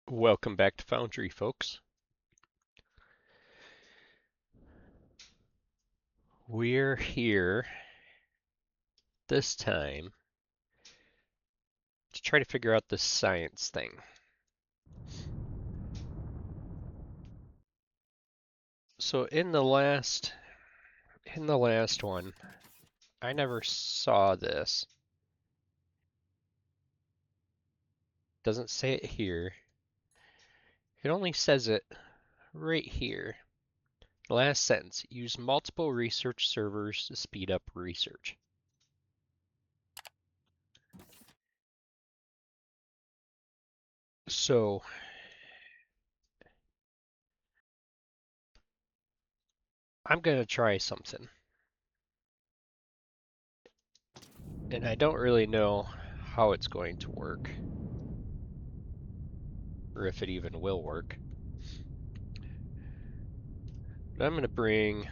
Welcome back to Foundry, folks. We're here this time to try to figure out this science thing. So in the last one, I never saw this. Doesn't say it here. It only says it right here. Last sentence, use multiple research servers to speed up research. So I'm gonna try something. And I don't really know how it's going to work, or if it even will work. But I'm gonna bring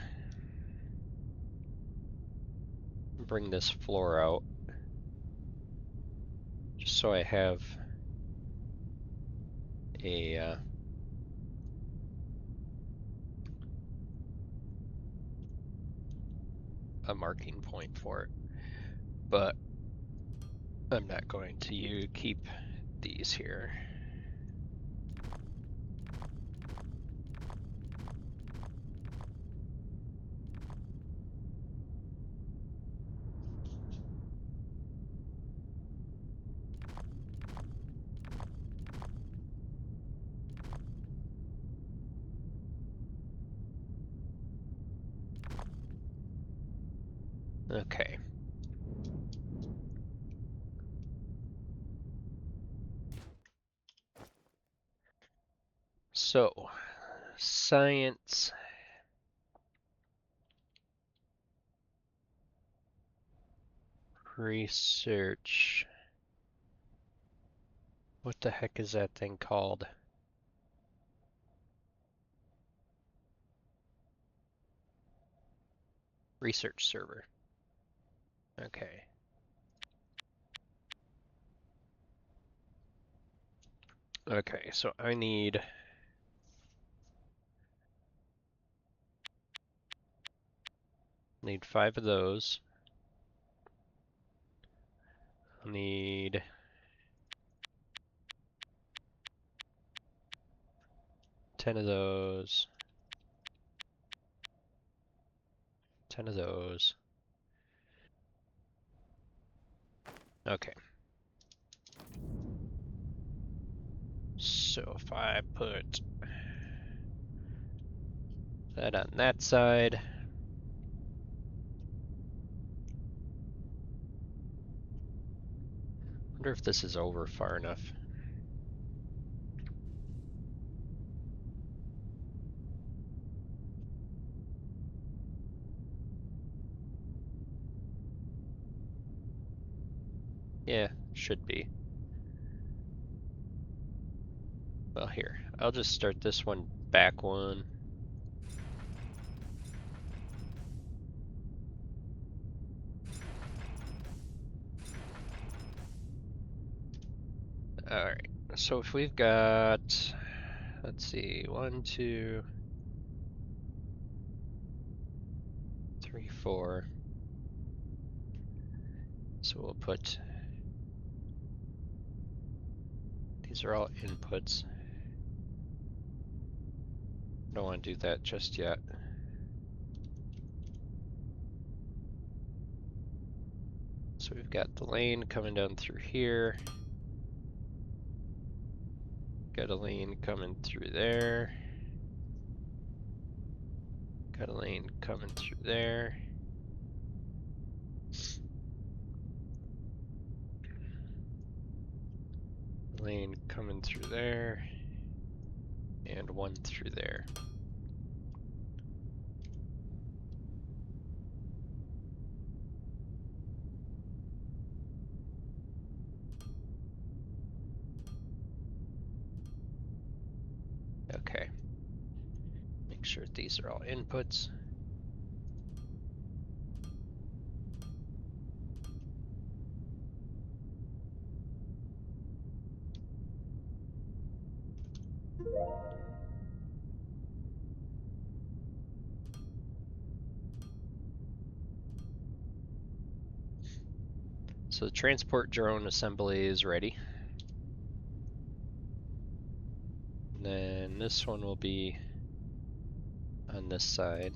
this floor out just so I have a marking point for it. But I'm not going to keep these here. Okay. So, science research. What the heck is that thing called? Research server. Okay. Okay, so I need five of those. I need 10 of those. 10 of those. Okay. So if I put that on that side, wonder if this is over far enough. Yeah, should be. Well, here, I'll just start this one back one. Alright, so if we've got, let's see, 1, 2, 3, 4. So we'll put, these are all inputs. Don't want to do that just yet. So we've got the lane coming down through here. Got a lane coming through there. Got a lane coming through there. Lane coming through there. And one through there. Okay. Make sure these are all inputs. So the transport drone assembly is ready. And then this one will be on this side.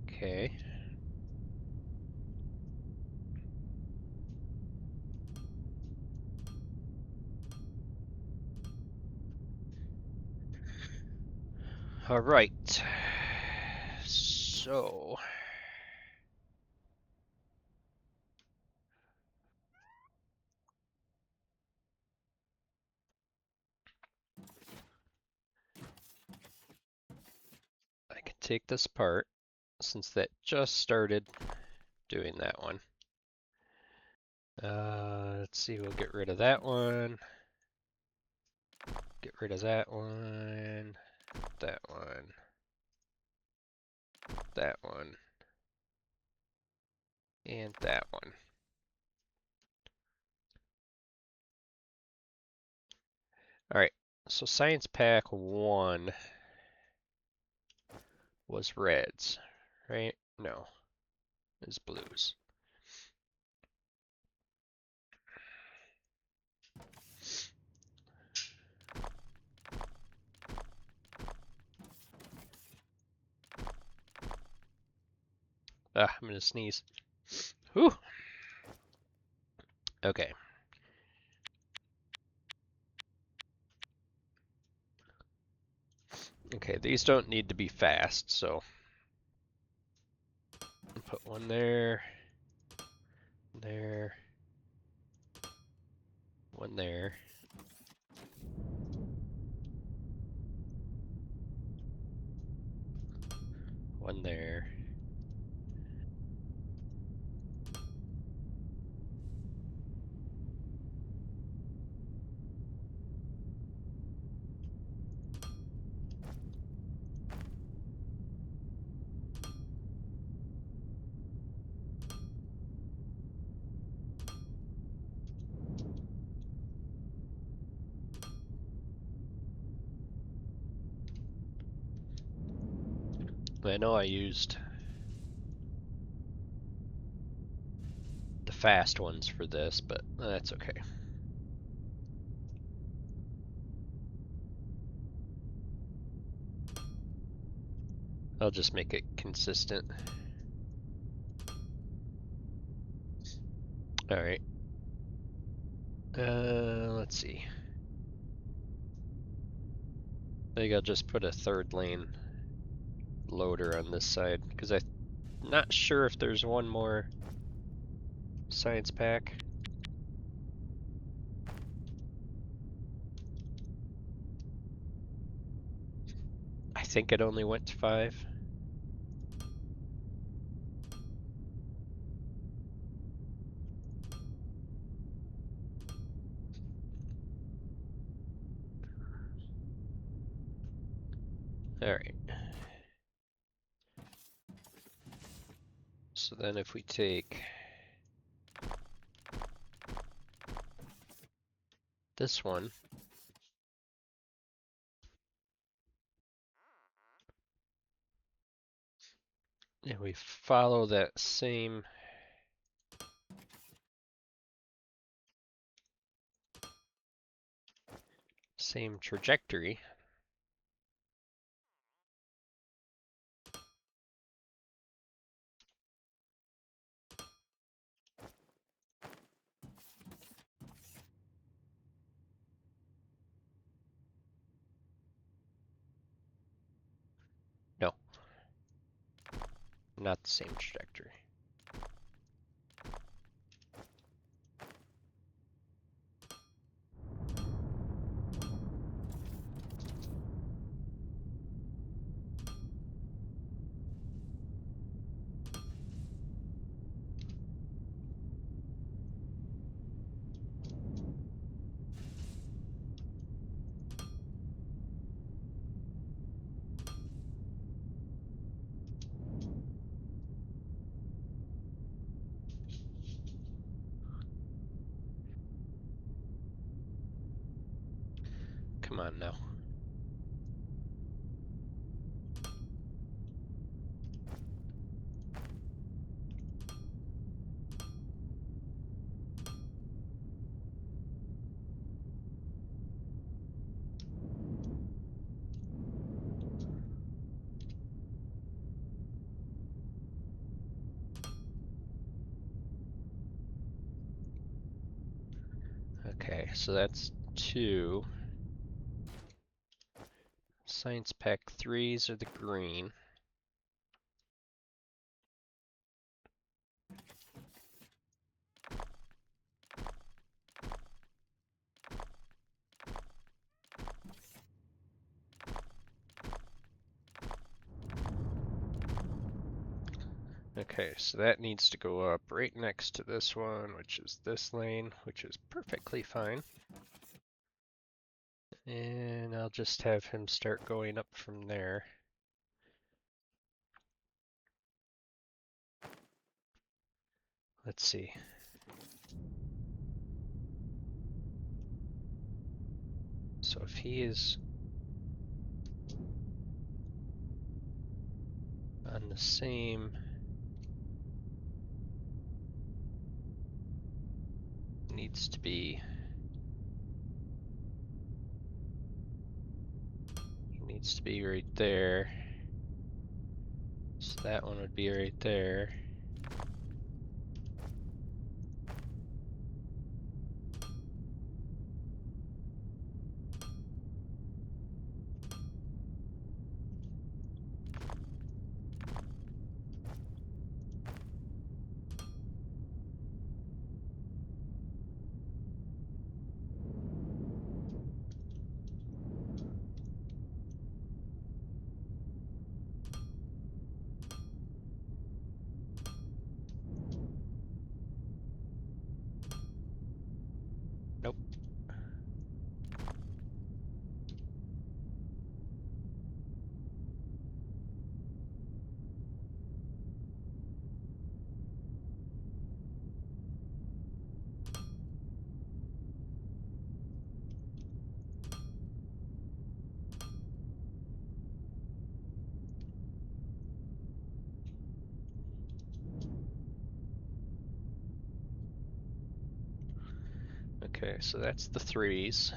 Okay. All right. So I can take this apart since that just started doing that one. Let's see, we'll get rid of that one. Get rid of that one. That one. That one. And that one. Alright, so Science Pack 1 was reds, right? No, it's blues. Ah, I'm gonna sneeze. Whew! Okay. Okay, these don't need to be fast, so put one there, there, one there. One there. I know I used the fast ones for this, but that's okay. I'll just make it consistent. Alright. Let's see. I think I'll just put a third lane loader on this side, because I'm not sure if there's one more science pack. I think it only went to 5. Alright. So then if we take this one, and we follow that same trajectory, no, not the same trajectory. Come on now. Okay, so that's 2. Science pack 3s are the green. Okay, so that needs to go up right next to this one, which is this lane, which is perfectly fine. And I'll just have him start going up from there. Let's see. So if he is on the same needs to be, he needs to be right there. So that one would be right there. Nope. Okay, so that's the 3s.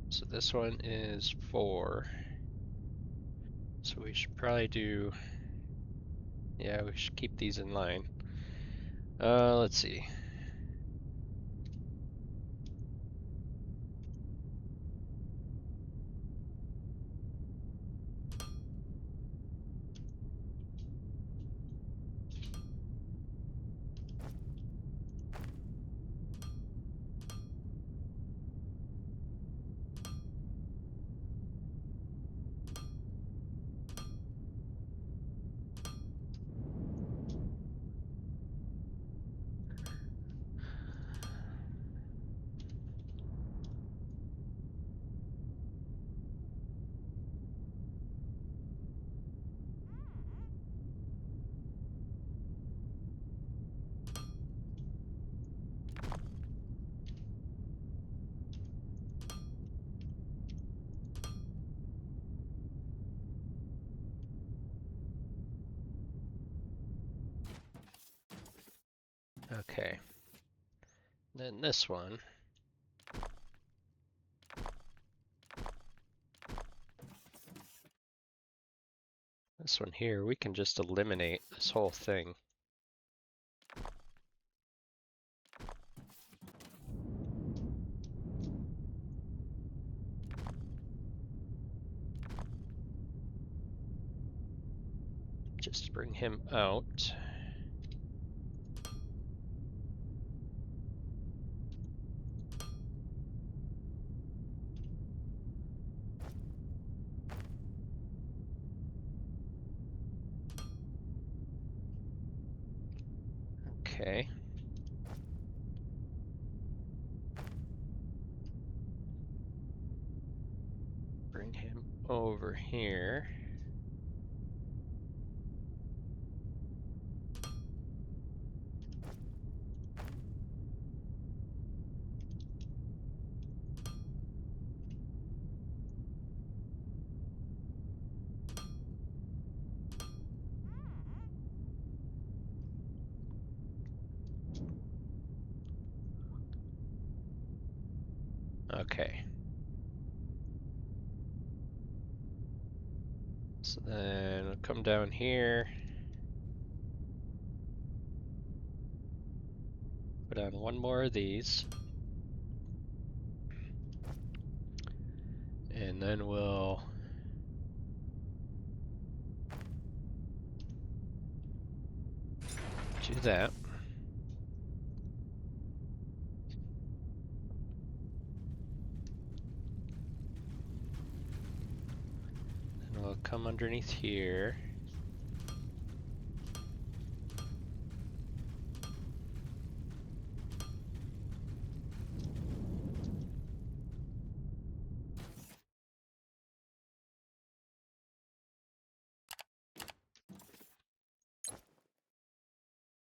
So this one is 4. So we should probably do, yeah, we should keep these in line. Let's see. Okay. Then this one. This one here, we can just eliminate this whole thing. Just bring him out. Okay. Bring him over here. Okay. So then we'll come down here. Put on one more of these. And then we'll do that. And we'll come underneath here.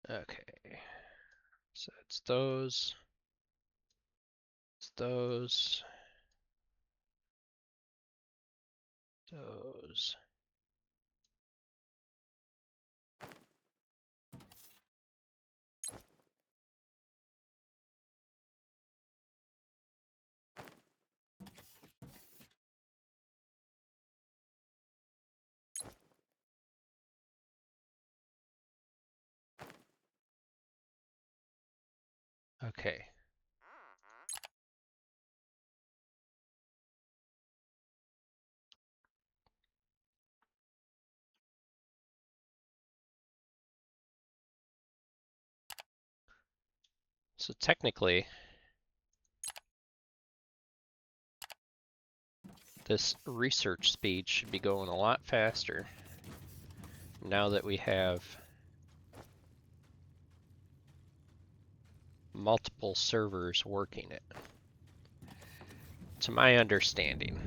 Okay. So it's those. It's those. Those. Okay. So technically, this research speed should be going a lot faster now that we have multiple servers working it, to my understanding.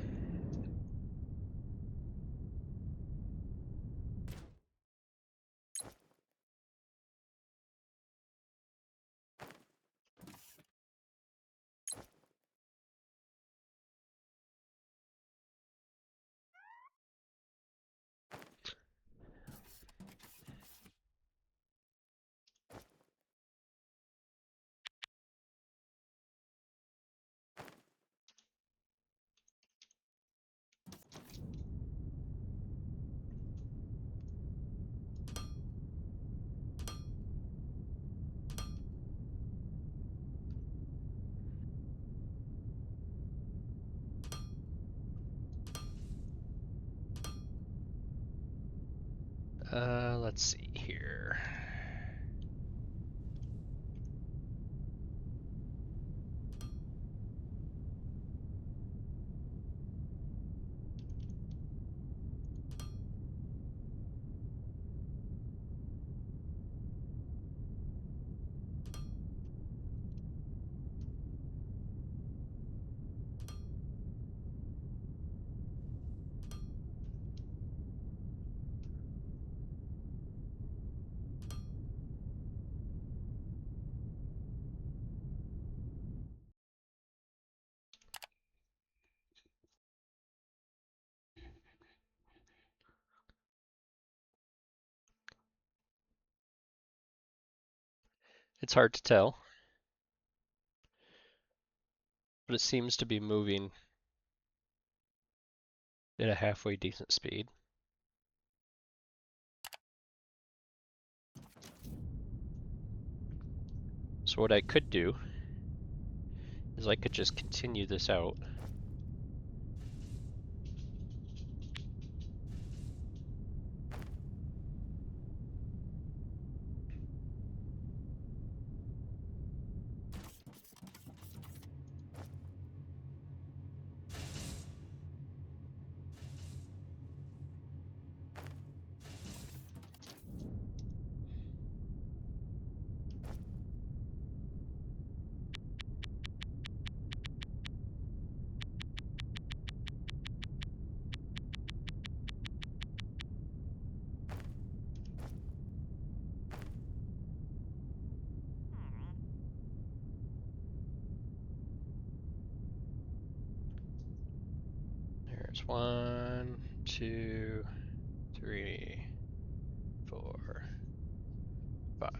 Let's see here. It's hard to tell, but it seems to be moving at a halfway decent speed. So what I could do is I could just continue this out. There's 1, 2, 3, 4, 5.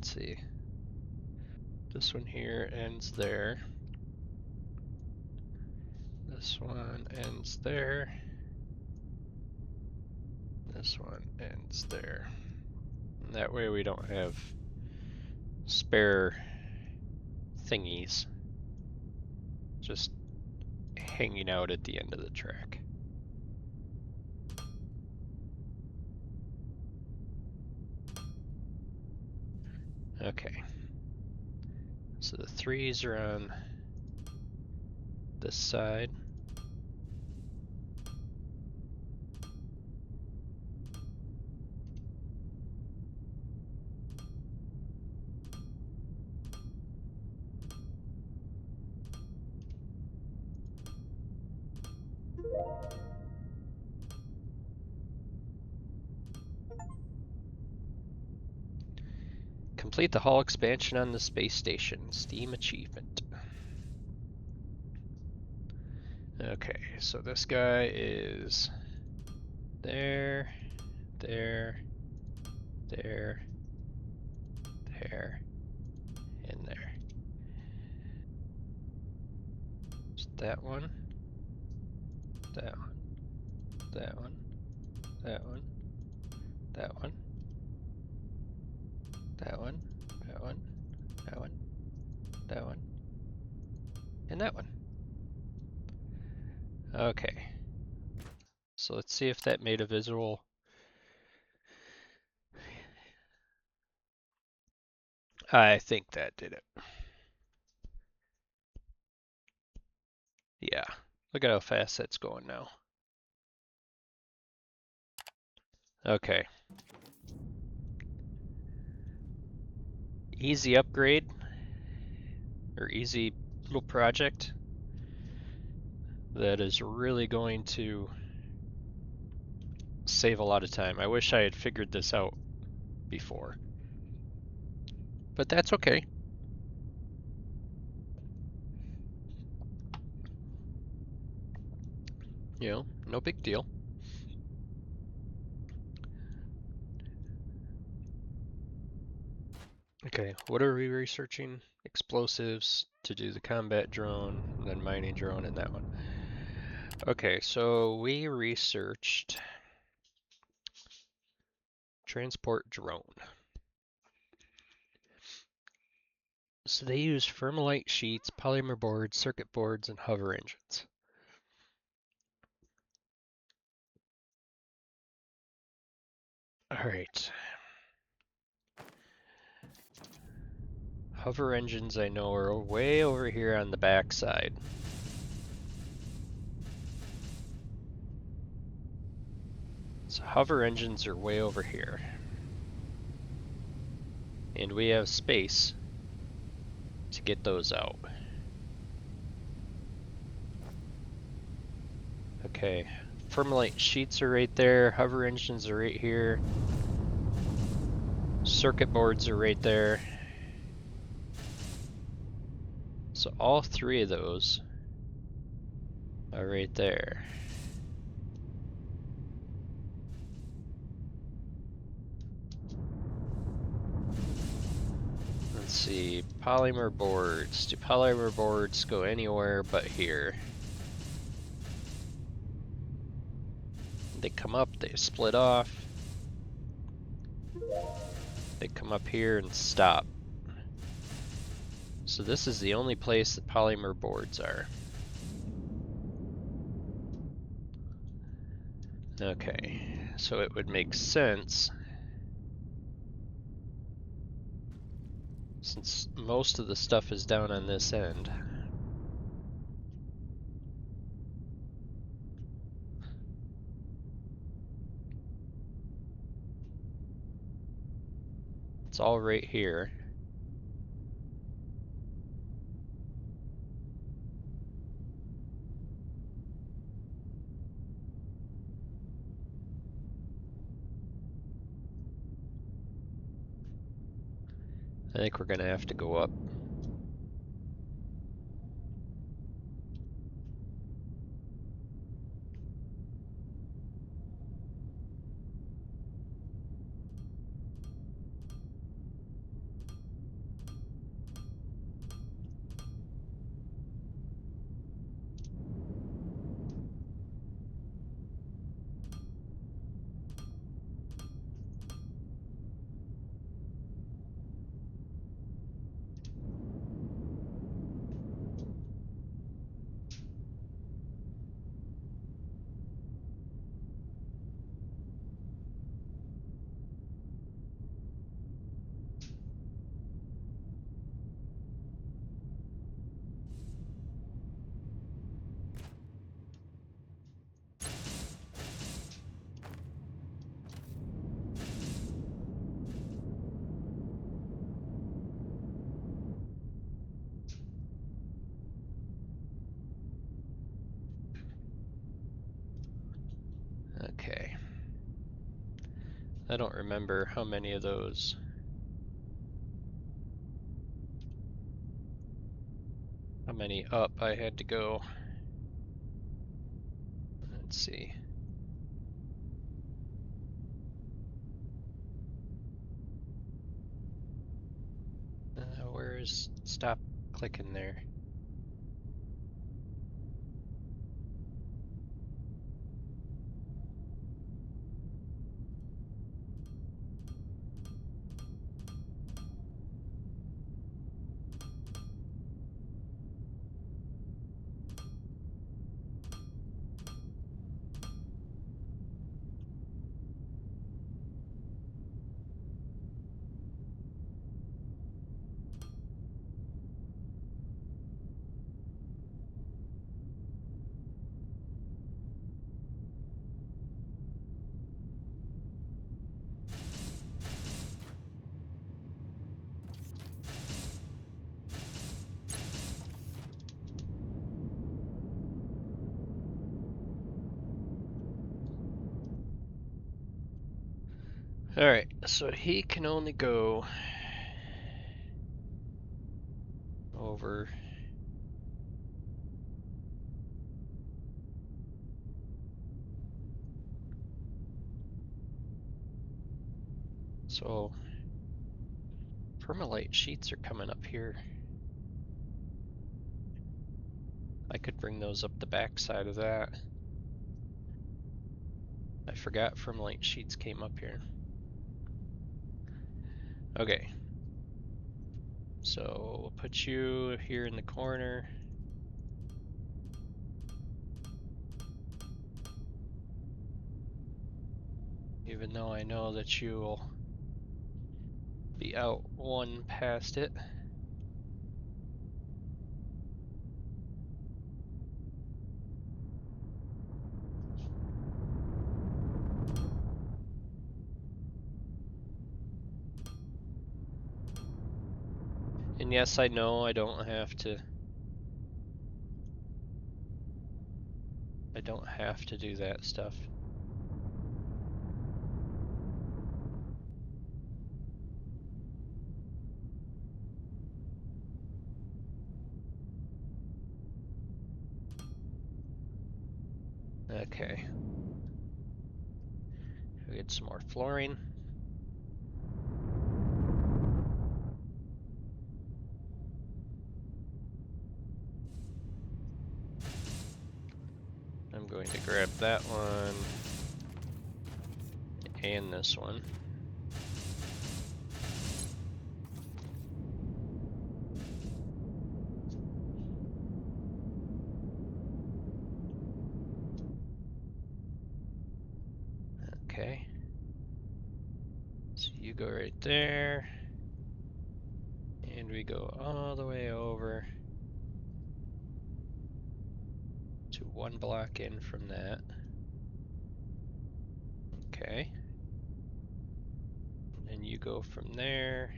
let's see. This one here ends there. This one ends there. This one ends there. And that way we don't have spare thingies just hanging out at the end of the track. Okay. So the 3s are on this side. Complete the hull expansion on the space station. Steam achievement. Okay, so this guy is there, there, there, there, and there. Just that one, that one, that one, that one, that one, that one, that one, that one, that one, and that one. Okay, so let's see if that made a visual. I think that did it. Yeah, look at how fast that's going now. Okay. Easy upgrade, or easy little project that is really going to save a lot of time. I wish I had figured this out before, but that's okay. You know, no big deal. Okay, what are we researching? Explosives to do the combat drone, and then mining drone and that one. Okay, so we researched transport drone. So they use Thermalite sheets, polymer boards, circuit boards, and hover engines. All right. Hover engines I know are way over here on the back side. So hover engines are way over here. And we have space to get those out. Okay, Thermalite sheets are right there, hover engines are right here, circuit boards are right there. So all 3 of those are right there. Let's see, polymer boards. Do polymer boards go anywhere but here? They come up, they split off. They come up here and stop. So this is the only place that polymer boards are. Okay, so it would make sense, since most of the stuff is down on this end. It's all right here. I think we're gonna have to go up. I don't remember how many of those. How many up I had to go. Let's see. Where's stop clicking there? Alright, so he can only go over so permalite sheets are coming up here. I could bring those up the back side of that. I forgot permalite sheets came up here. Okay. So we'll put you here in the corner. Even though I know that you will be out one past it. And yes, I know I don't have to do that stuff. Okay. We get some more fluorine. I'm going to grab that one and this one. Okay. So you go right there. And we go all the way over to one block in from that. Okay. And then you go from there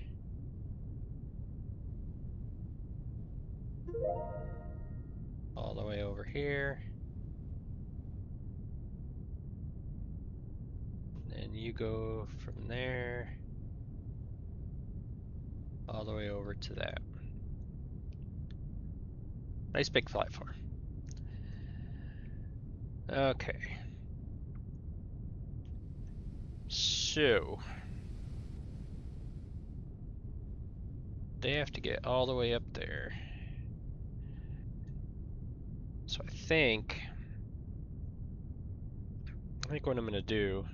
all the way over here. And then you go from there all the way over to that. Nice big platform. Okay. So they have to get all the way up there. So I think what I'm gonna do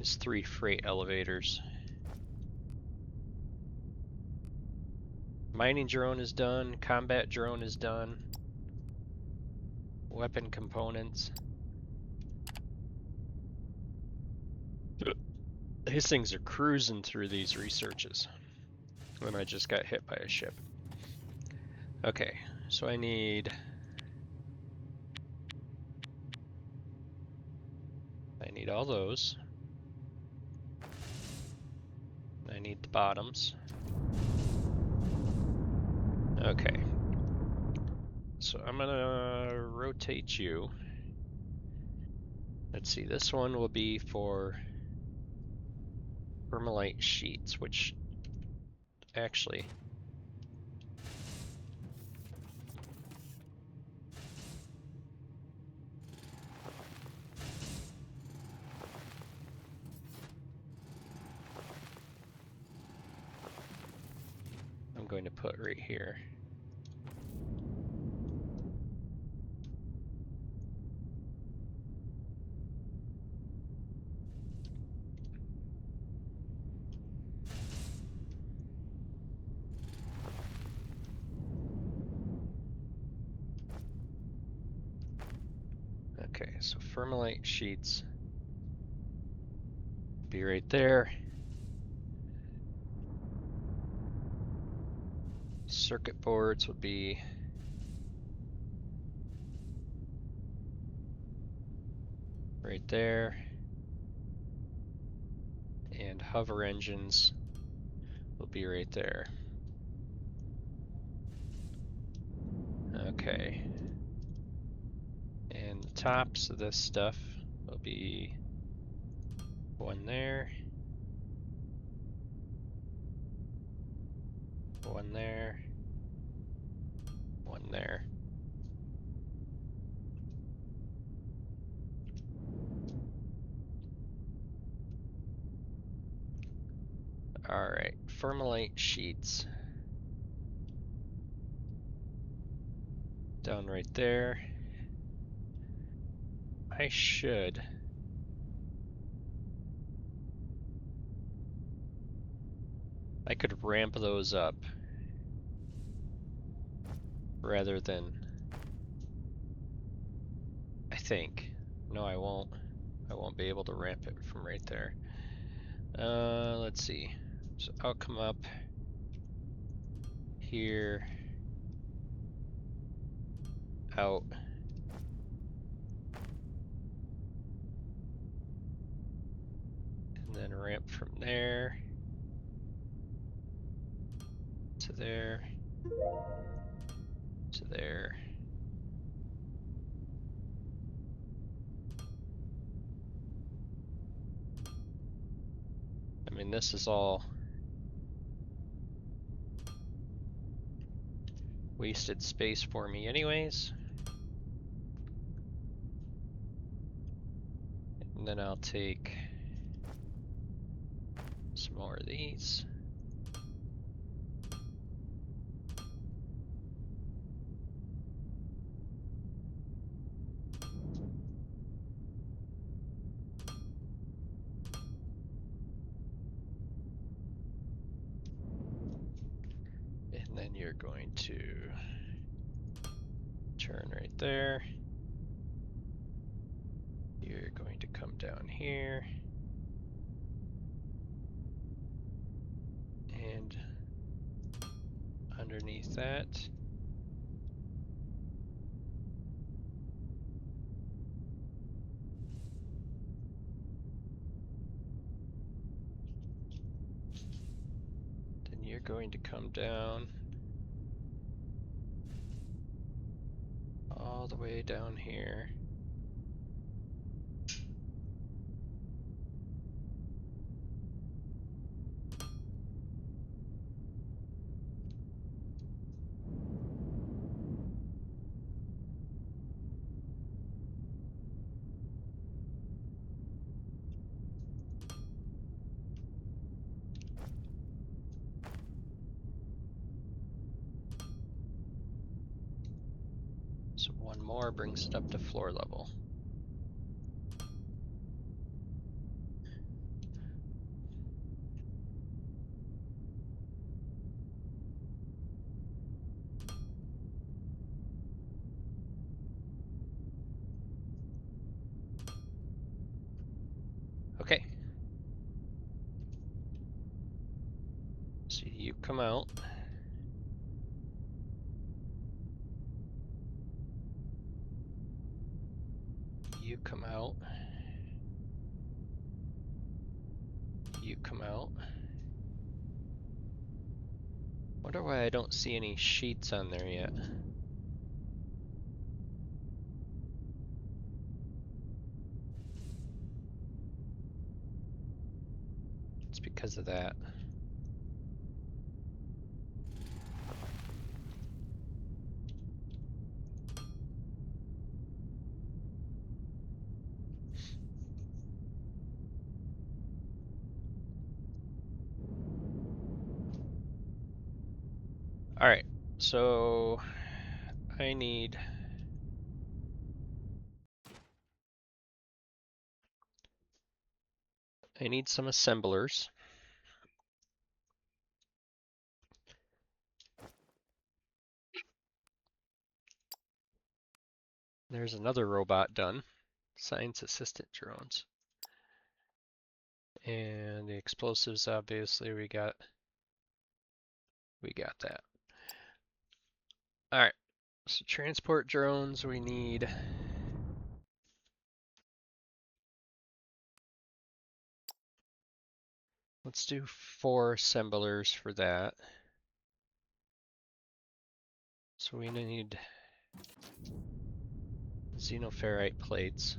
is 3 freight elevators. Mining drone is done, combat drone is done, weapon components. These things are cruising through these researches. When I just got hit by a ship. Okay, so I need all those. I need the bottoms. Okay. So I'm gonna rotate you Let's see, this one will be for permalite sheets, which actually, I'm going to put right here. Okay, so permalite sheets will be right there. Circuit boards would be right there. And hover engines will be right there. Okay. And the tops of this stuff will be one there, one there, one there. All right, permalite sheets down right there. I could ramp those up rather than, I think. No, I won't. I won't be able to ramp it from right there. Let's see. So I'll come up here, out, and then ramp from there to there to there. I mean, this is all wasted space for me anyways. And then I'll take some more of these. And then you're going to turn right there. You're going to come down here. And underneath that, then you're going to come down all the way down here. So one more brings it up to floor level. Okay. So you come out. You come out. You come out. Wonder why I don't see any sheets on there yet. because of that. All right, so I need some assemblers. There's another robot done. Science assistant drones. And the explosives, obviously, we got that. All right, so transport drones, we need let's do 4 assemblers for that. So we need xenoferrite plates.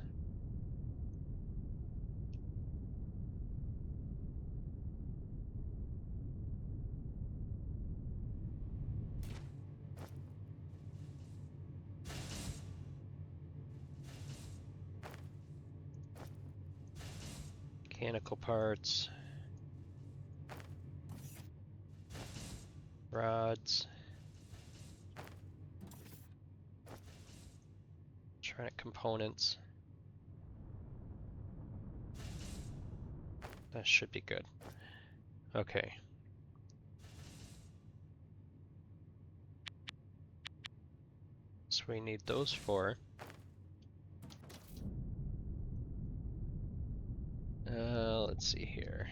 Mechanical parts. Rods. Electronic components. That should be good. Okay. So we need those 4. Let's see here.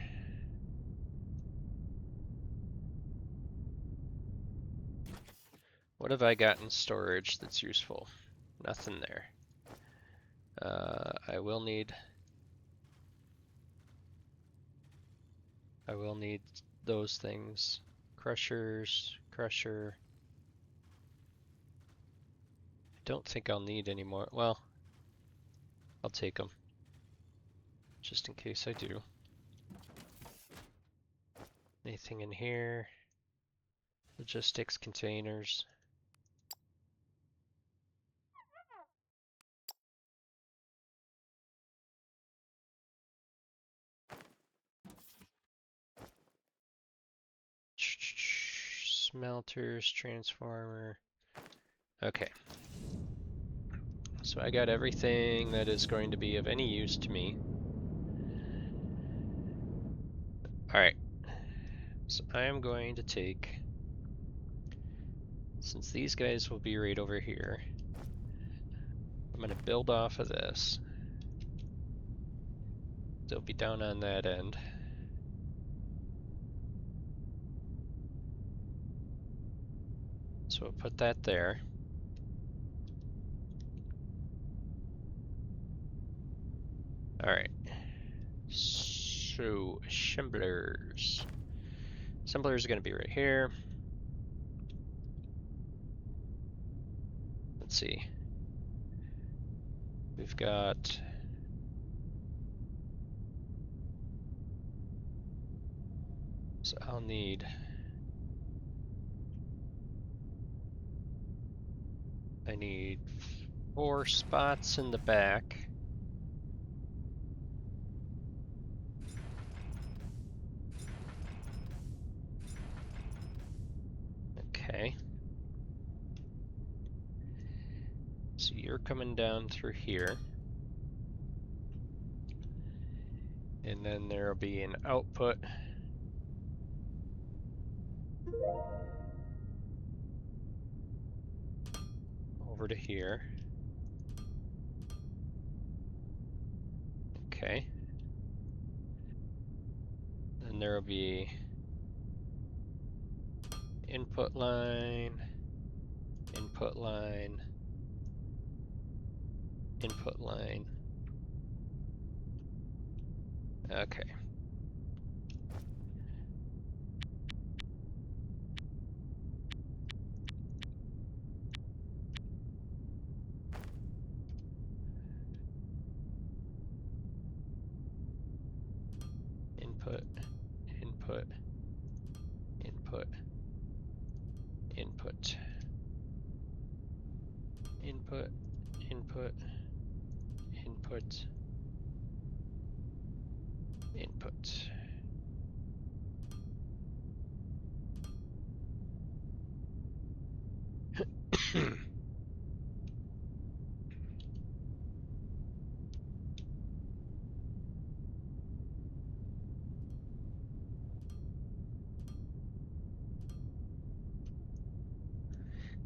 What have I got in storage that's useful? Nothing there. I will need those things. Crushers, crusher. I don't think I'll need any more. Well, I'll take them. Just in case I do. Anything in here? Logistics containers. Smelters, transformer. Okay. So I got everything that is going to be of any use to me. Alright. So I am going to take, since these guys will be right over here, I'm going to build off of this. They'll be down on that end. So we'll put that there. Alright. So, assemblers. Assemblers are going to be right here. Let's see. We've got so I'll need I need 4 spots in the back. Okay. So you're coming down through here. And then there'll be an output over to here. Okay. Then there'll be input line, input line, input line. Okay. Input, input, input, input, input, input.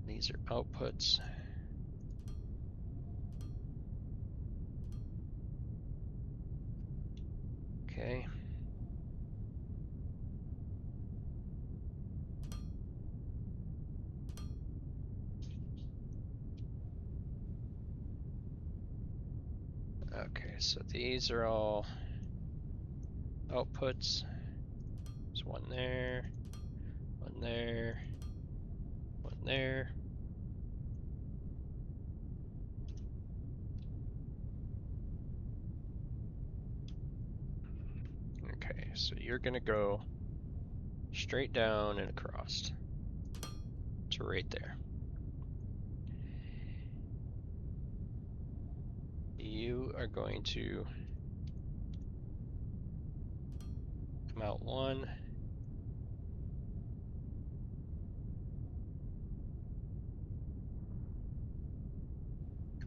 These are outputs. Okay. Okay, so these are all outputs. There's one there, one there, one there. Okay, so you're gonna go straight down and across to right there. You are going to come out one.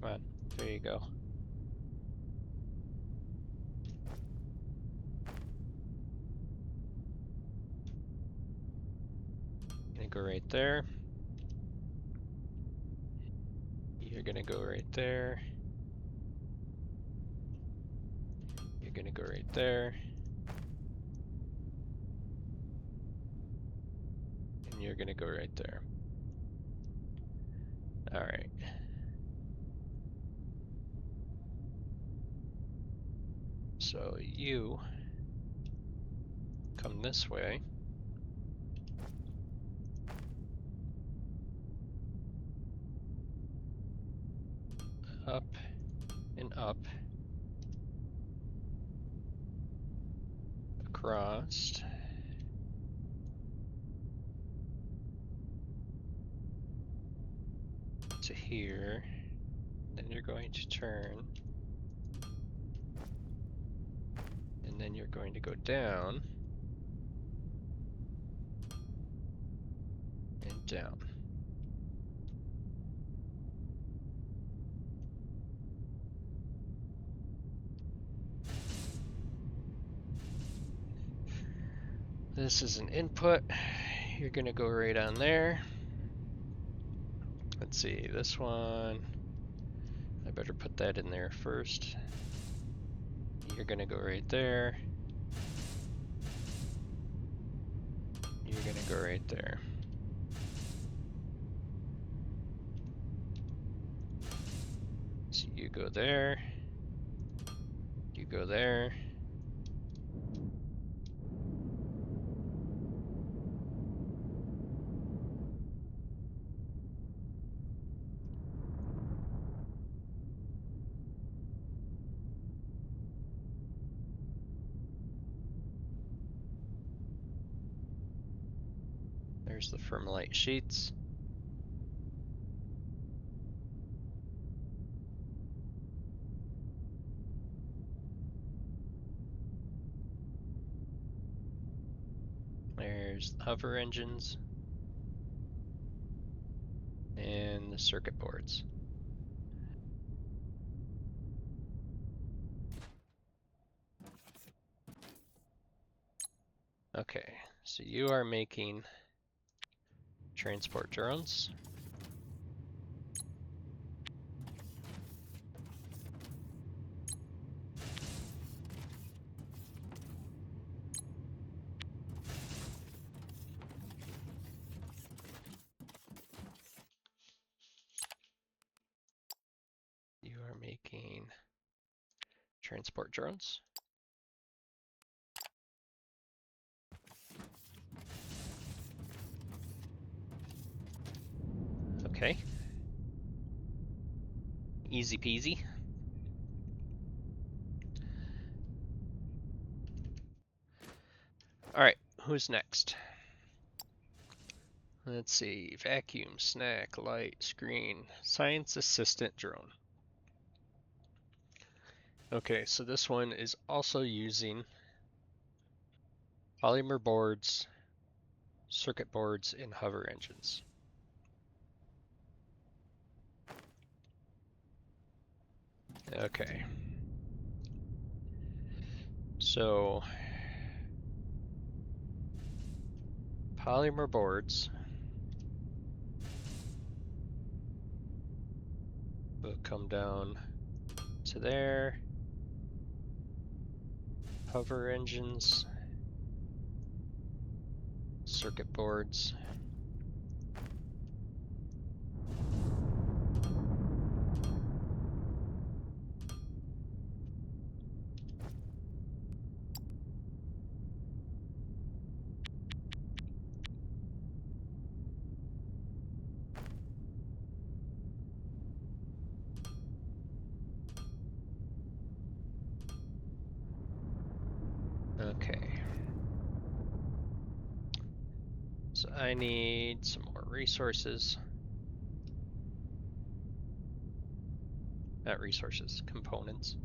Come on, there you go. Gonna go right there. You're gonna go right there. You're gonna go right there. And you're gonna go right there. All right. So you come this way. Up and up. Across. To here. Then you're going to turn. And then you're going to go down. And down. This is an input. You're gonna go right on there. Let's see, this one. I better put that in there first. You're gonna go right there. You're gonna go right there. So you go there. You go there. There's the Firmolite sheets. There's the hover engines. And the circuit boards. Okay, so you are making transport drones. You are making transport drones. Okay. Easy peasy. All right, who's next? Let's see, vacuum, snack, light, screen, science assistant drone. Okay, so this one is also using polymer boards, circuit boards, and hover engines. Okay. So, polymer boards will come down to there. Hover engines, circuit boards. Okay. So I need some more resources. Not resources, components.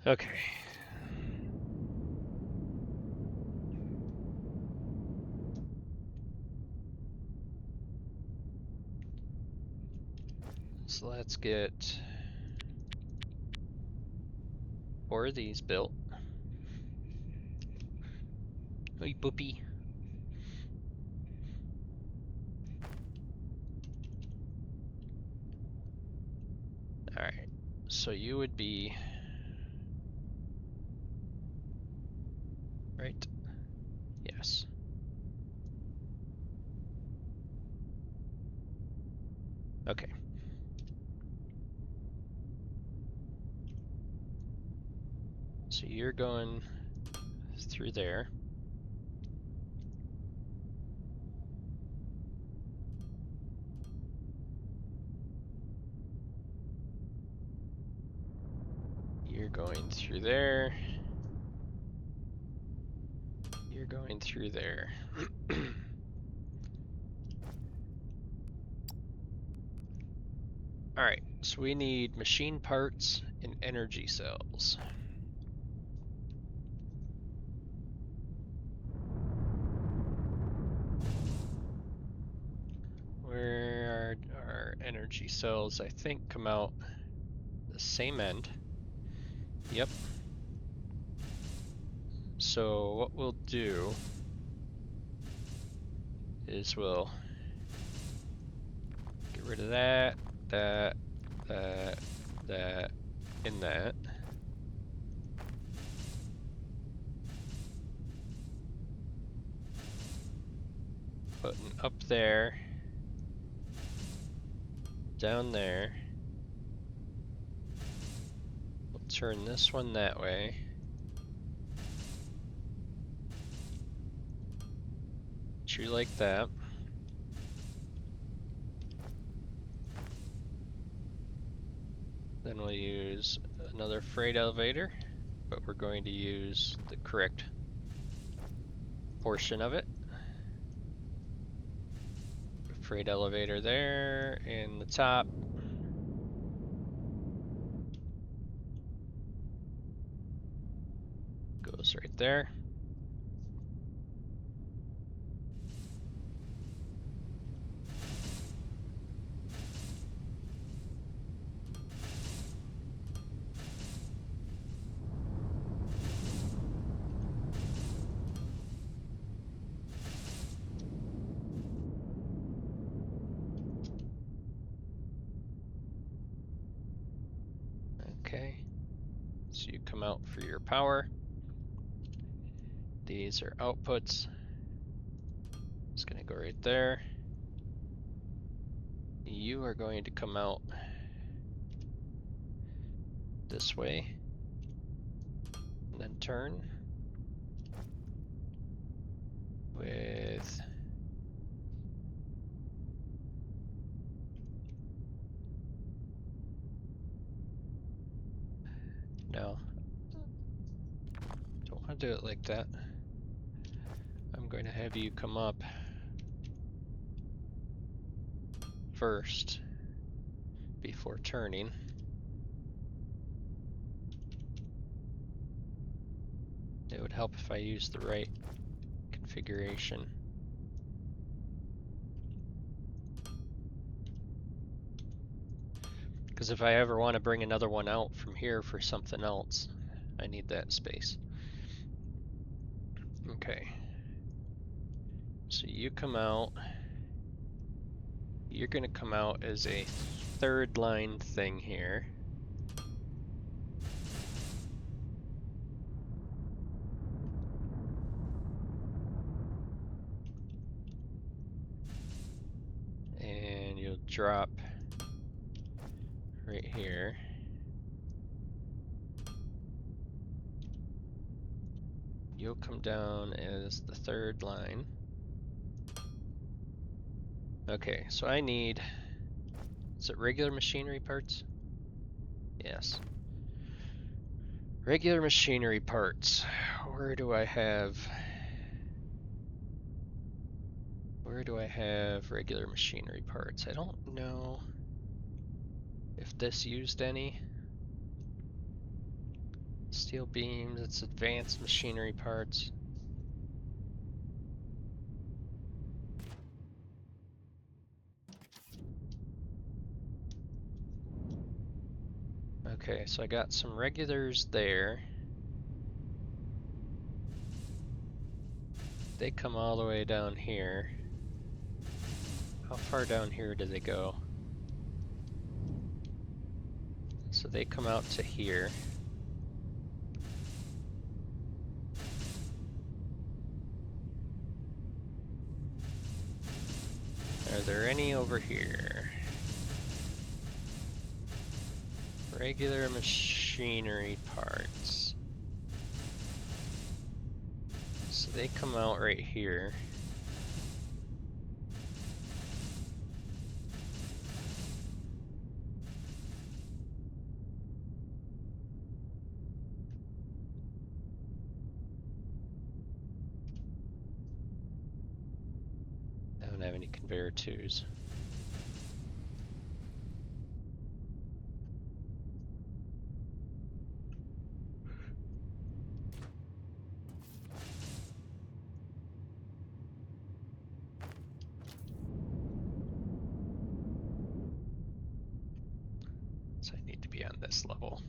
Okay. So let's get 4 of these built. Hey, boopy. Alright, so you would be right? Yes. Okay. So you're going through there. You're going through there. You're going through there. Alright, so we need machine parts and energy cells. Where are our energy cells? I think come out the same end. Yep. So what we'll do is we'll get rid of that, that, and that. Putting up there, down there. We'll turn this one that way. True like that. Then we'll use another freight elevator, but we're going to use the correct portion of it. Freight elevator there, and the top. Goes right there. Okay, so you come out for your power. These are outputs. It's gonna go right there. You are going to come out this way. And then turn. With... No. Don't want to do it like that. I'm going to have you come up first before turning. It would help if I used the right configuration. Because if I ever want to bring another one out from here for something else, I need that space. Okay. So you come out. You're going to come out as a third line thing here. And you'll drop right here. You'll come down as the third line. Okay, so I need, is it regular machinery parts? Yes. Regular machinery parts. Where do I have regular machinery parts? I don't know if this used any. Steel beams, it's advanced machinery parts. Okay, so I got some regulars there. They come all the way down here. How far down here do they go? So they come out to here. Are there any over here? Regular machinery parts. So they come out right here. I don't have any conveyor twos. So I need to be on this level.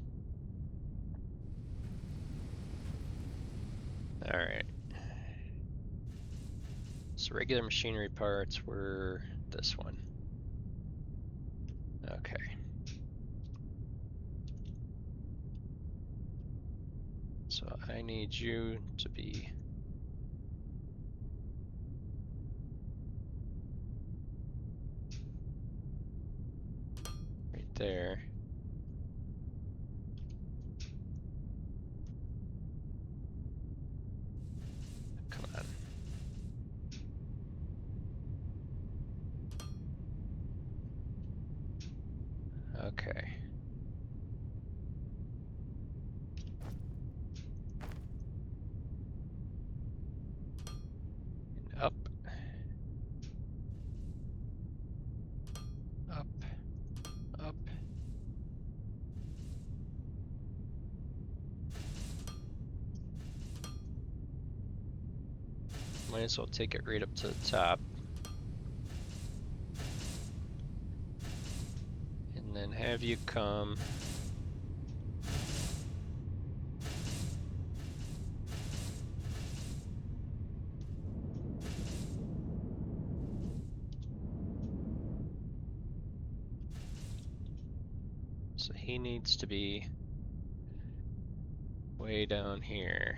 Alright. So regular machinery parts were this one. Okay. So I need you to be right there. Come on. Okay. And up. Up. Up. Might as well take it right up to the top. And then have you come so he needs to be way down here.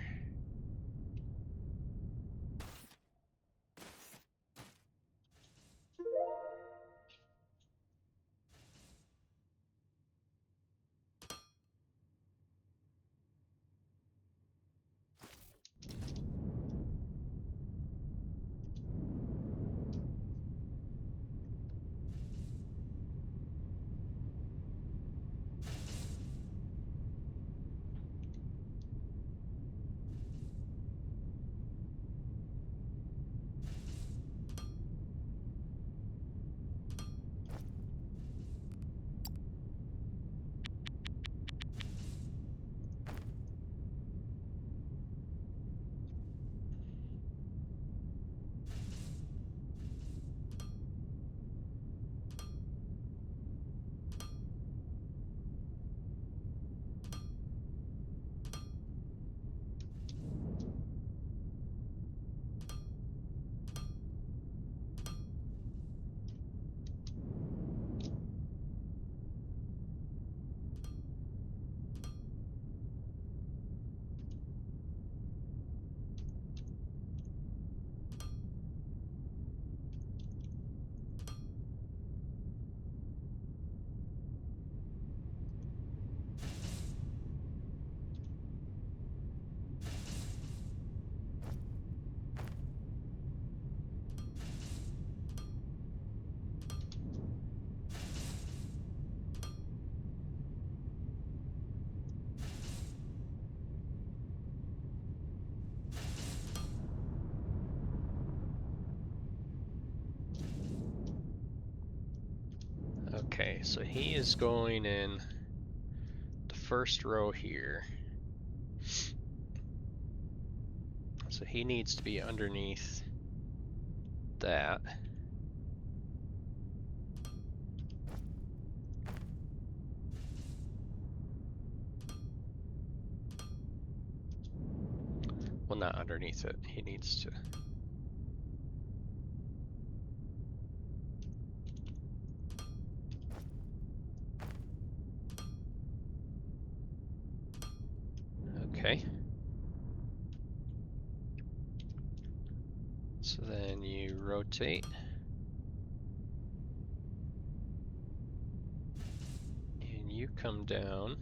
Okay, so he is going in the first row here. So he needs to be underneath that. Well, not underneath it. He needs to. Okay. So then you rotate. And you come down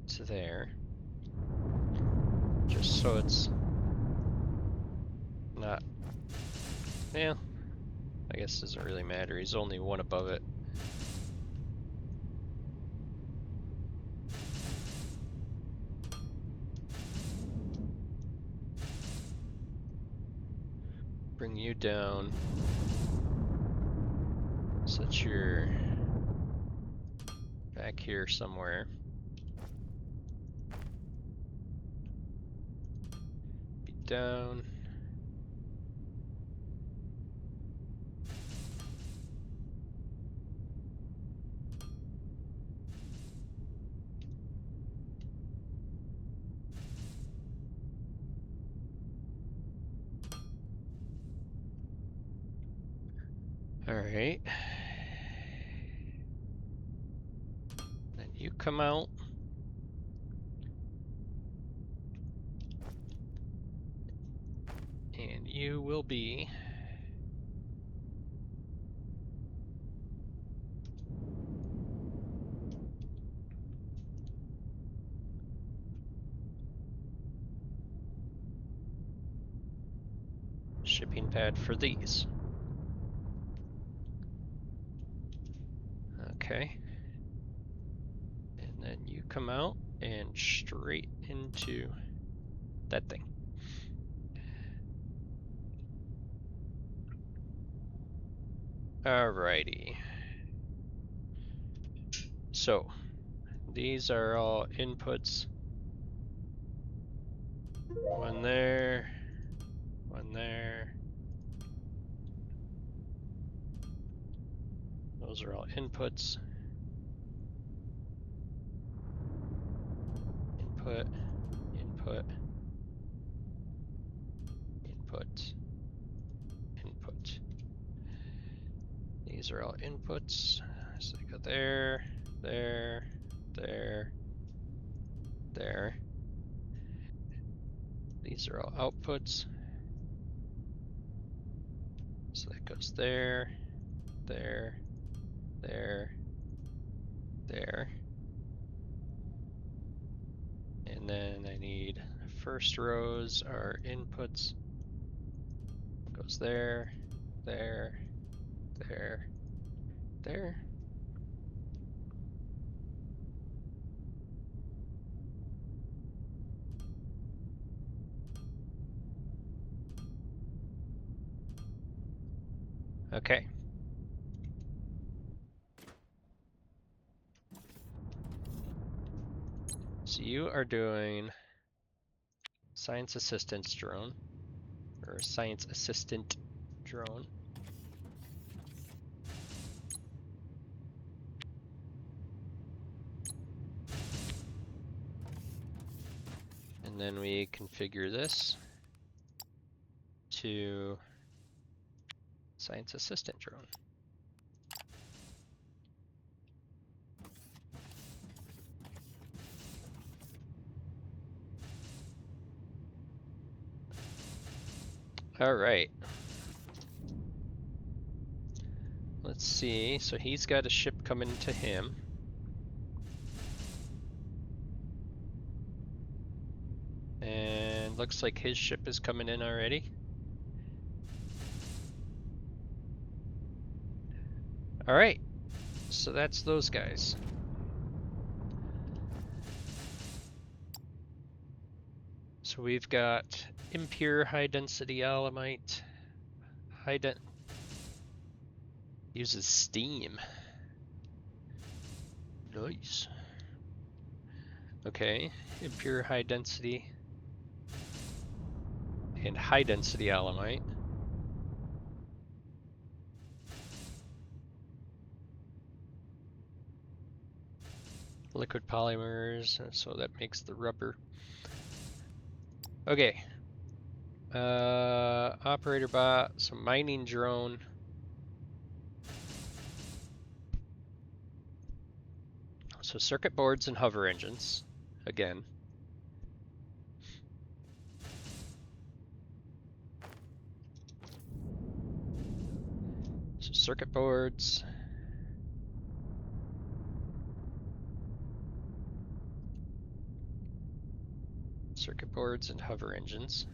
to there. Just so it's not. Yeah, I guess it doesn't really matter. He's only one above it. Bring you down. So that you're back here somewhere. Be down. All right. Then you come out. And you will be shipping pad for these. Okay. And then you come out and straight into that thing. Alrighty. So these are all inputs. One there, one there. Those are all inputs. Input, input, input, input. These are all inputs. So they go there, there, there, there. These are all outputs. So that goes there, there, there, there. And then I need first rows are inputs. Goes there, there, there, there. Okay. So you are doing science assistance drone, or science assistant drone. And then we configure this to science assistant drone. All right. Let's see. So he's got a ship coming to him. And looks like his ship is coming in already. All right. So that's those guys. So we've got impure high density alemite, Uses steam. Nice. Okay, impure high density and high density alumite. Liquid polymers, so that makes the rubber. Okay. Operator bot, some mining drone. So circuit boards and hover engines, again. So circuit boards. Circuit boards and hover engines.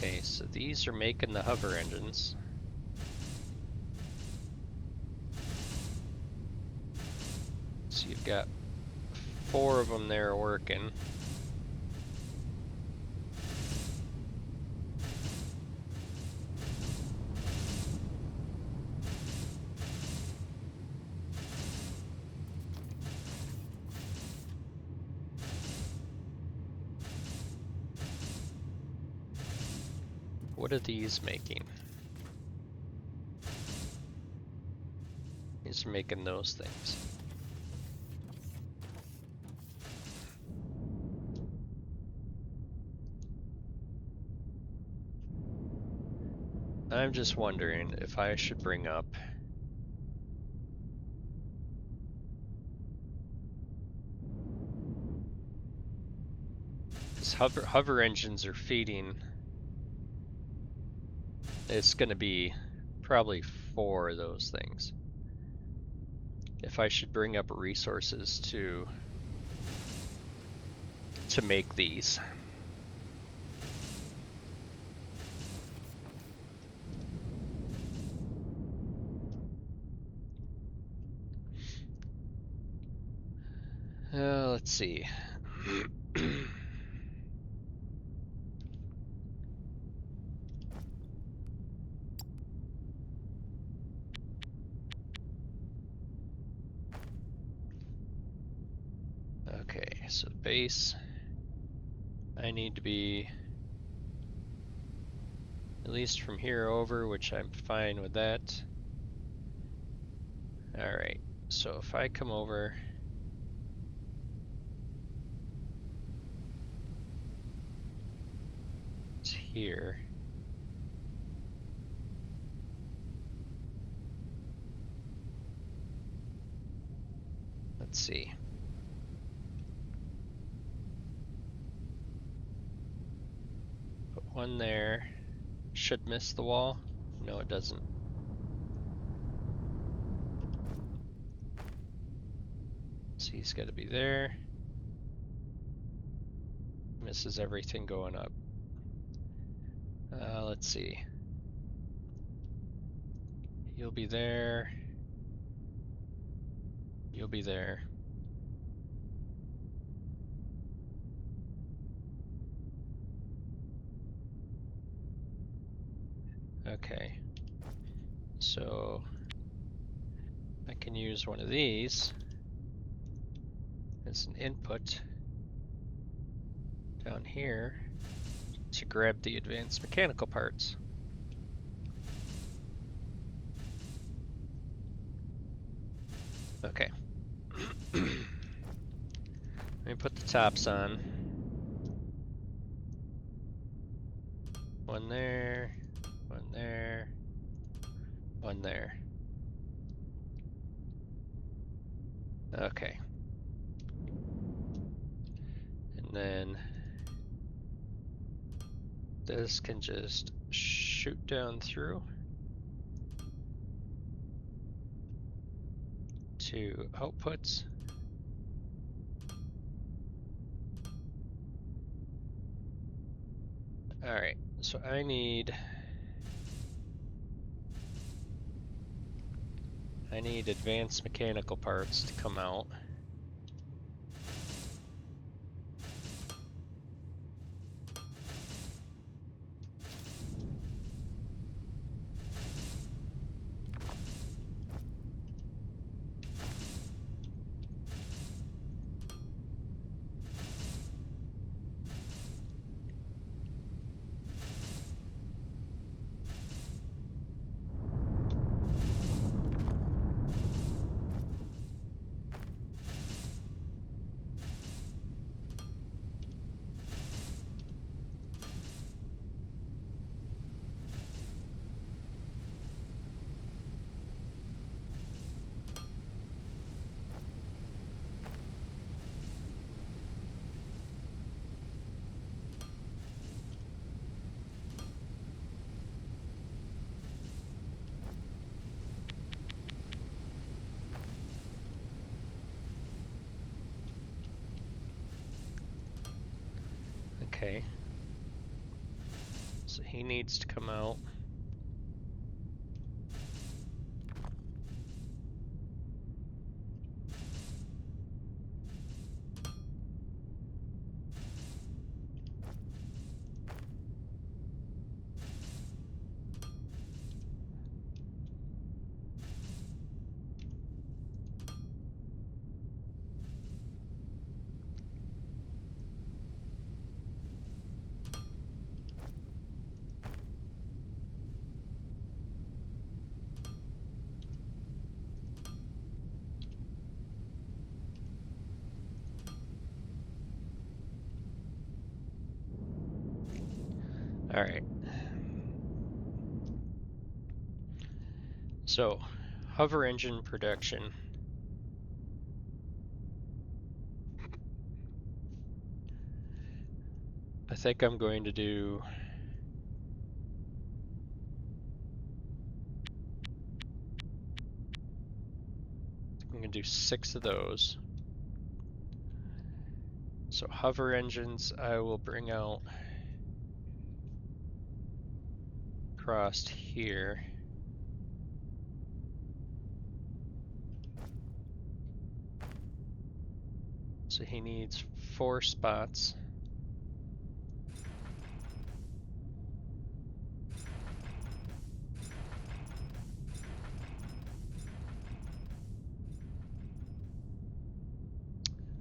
Okay, so these are making the hover engines. So you've got 4 of them there working. What are these making? These are making those things. I'm just wondering if I should bring up because hover engines are feeding. It's going to be probably 4 of those things. If I should bring up resources to make these. Let's see. Okay, so base. I need to be at least from here over, which I'm fine with that. Alright, so if I come over to here, let's see. Put one there. Should miss the wall. No, it doesn't. So he's got to be there. Misses everything going up. Let's see. You'll be there. You'll be there. Okay. So I can use one of these as an input down here to grab the advanced mechanical parts. Okay. Let me put the tops on. One there, one there, one there. Okay. And then this can just shoot down through to outputs. Alright, so I need advanced mechanical parts to come out. Okay. So he needs to come out. Alright. So, hover engine production. I think I'm going to do I'm going to do 6 of those. So hover engines I will bring out across here. So he needs 4 spots.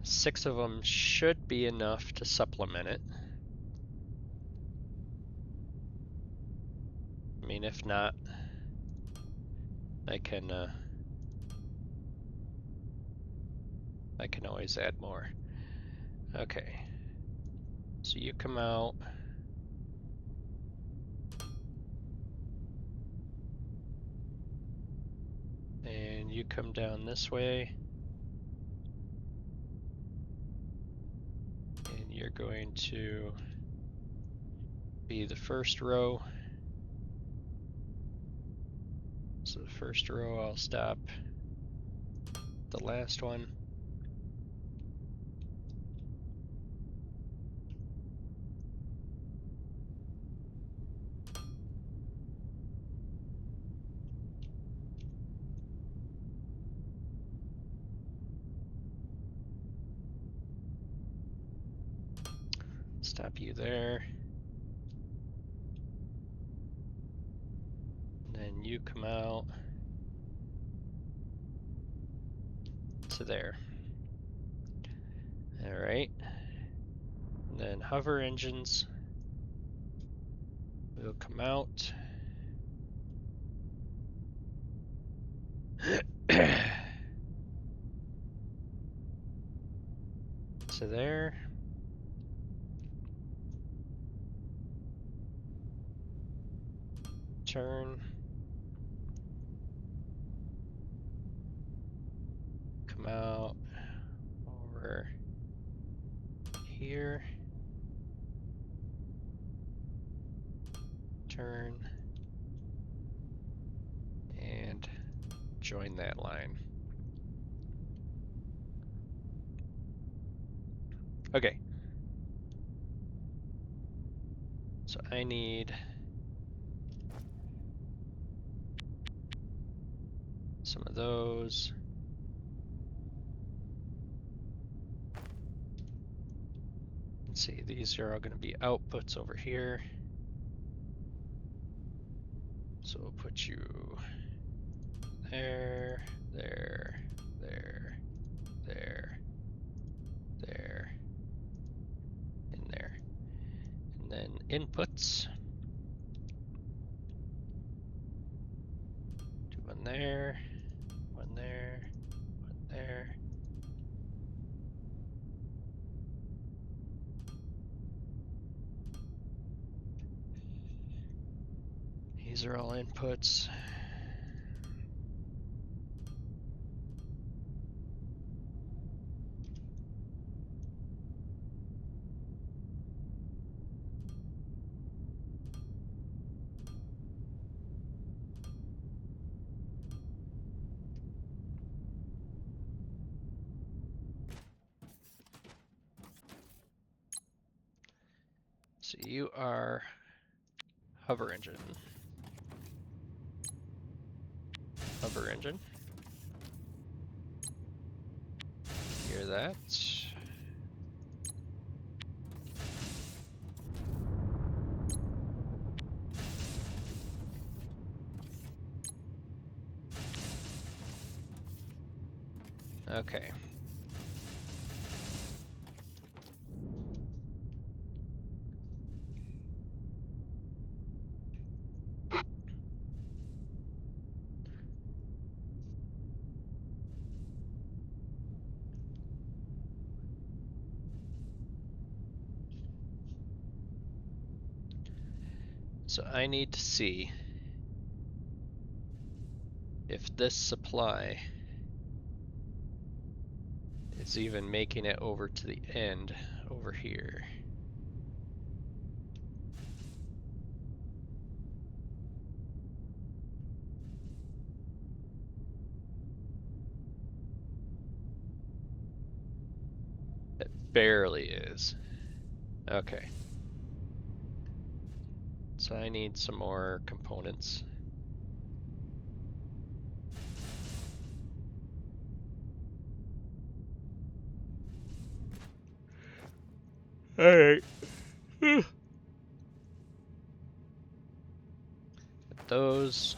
Six of them should be enough to supplement it. I mean, if not, I can always add more. Okay. So you come out. And you come down this way. And you're going to be the first row. So the first row I'll stop the last one. Stop you there. And then you come out to there. All right. And then hover engines will come out. To there. Turn. Come out over here. Turn. And join that line. Okay. So I need some of those. Let's see, these are all going to be outputs over here. So we'll put you there, there, there, there, there, and there. And then inputs. Do one there, one there, one there. These are all inputs. So you are hover engine. Hover engine. Hear that? Okay. So I need to see if this supply is even making it over to the end over here. It barely is. Okay. So I need some more components. Alright. Those.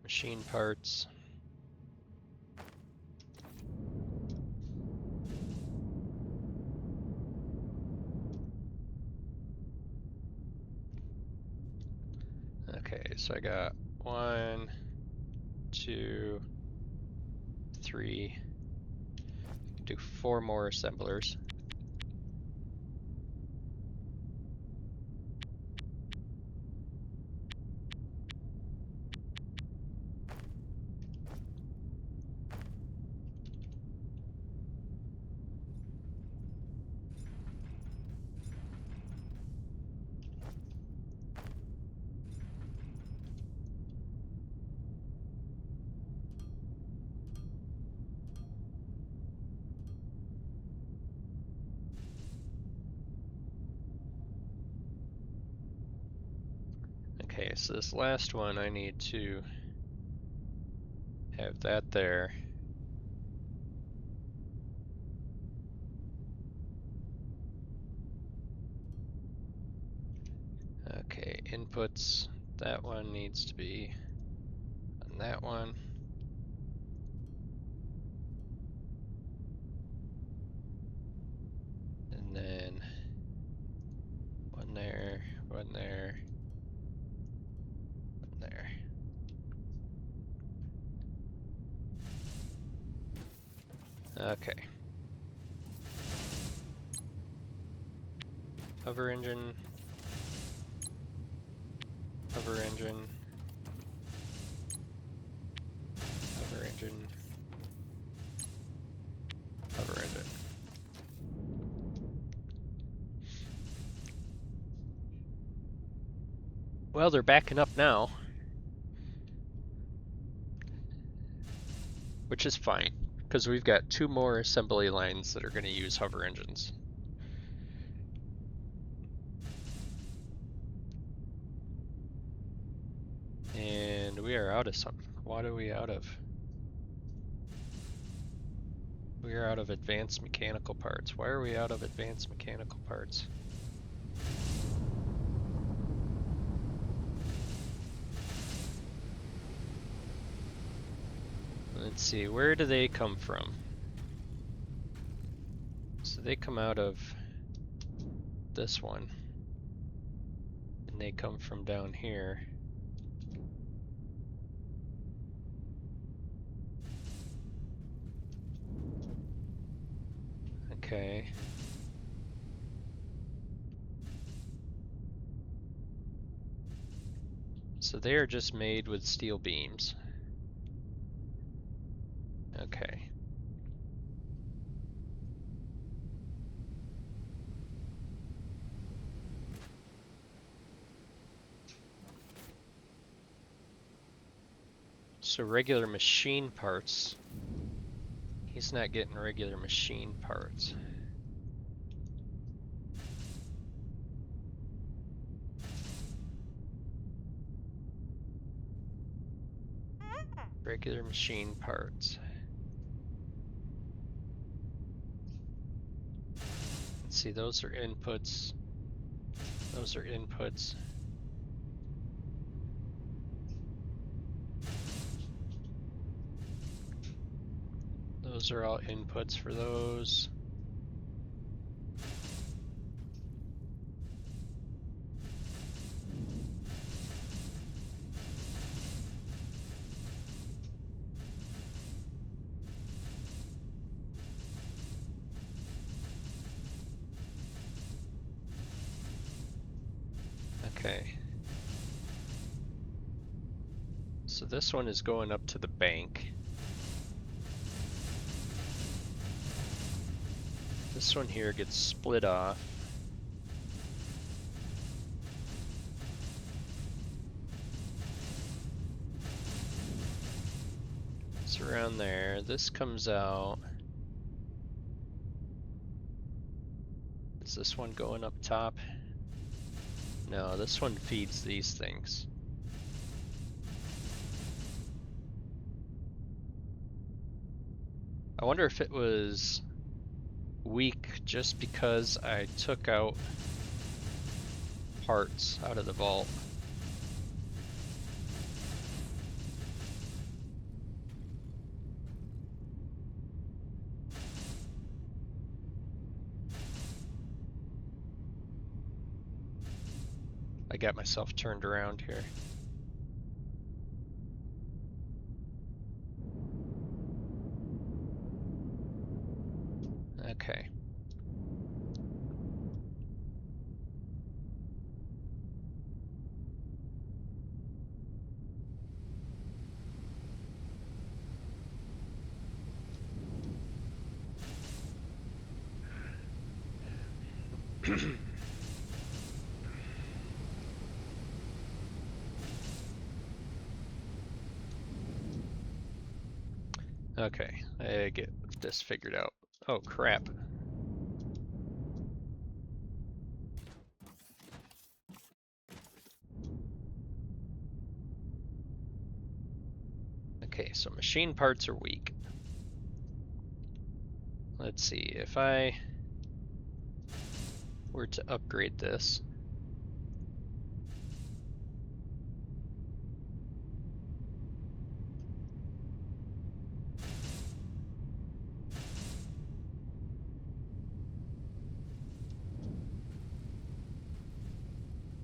Machine parts. Okay, so I got 1, 2, 3. Do 4 more assemblers. Okay, so this last one I need to have that there. Okay, inputs. That one needs to be on that one. And then one there, one there, one there. Okay. Hover engine. Hover engine. Hover engine. Hover engine. Well, they're backing up now. Which is fine, because we've got 2 more assembly lines that are going to use hover engines. we are out of something. What are we out of? We are out of advanced mechanical parts. Why are we out of advanced mechanical parts? Let's see, where do they come from? So they come out of this one. And they come from down here. Okay. So they are just made with steel beams. Okay. So regular machine parts. He's not getting regular machine parts. Regular machine parts. Let's see, those are inputs. Those are inputs. Those are all inputs for those. Okay. So this one is going up to the bank. This one here gets split off. It's around there. This comes out. Is this one going up top? No, this one feeds these things. I wonder if it was weak just because I took out parts out of the vault. I got myself turned around here. Okay. Okay, I get this figured out. Oh crap. Okay, so machine parts are weak. Let's see, if I were to upgrade this.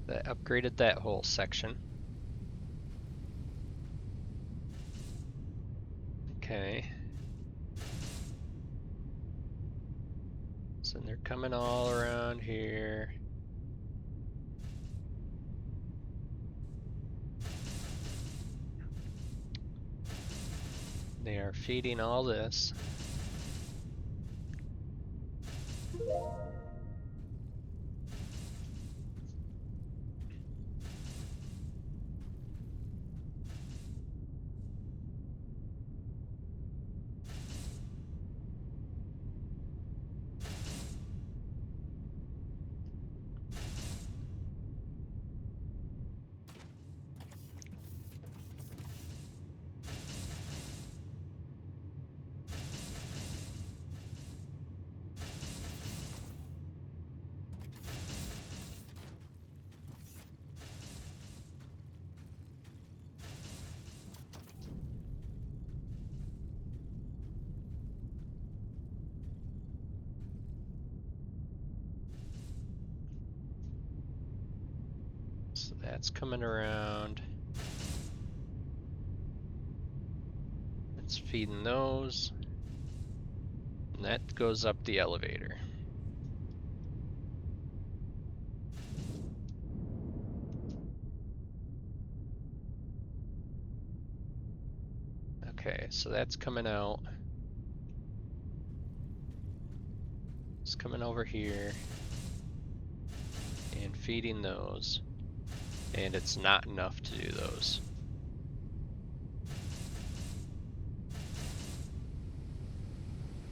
That upgraded that whole section. Okay. So they're coming all around here. They are feeding all this. So that's coming around. It's feeding those. And that goes up the elevator. Okay, so that's coming out. It's coming over here and feeding those. And it's not enough to do those.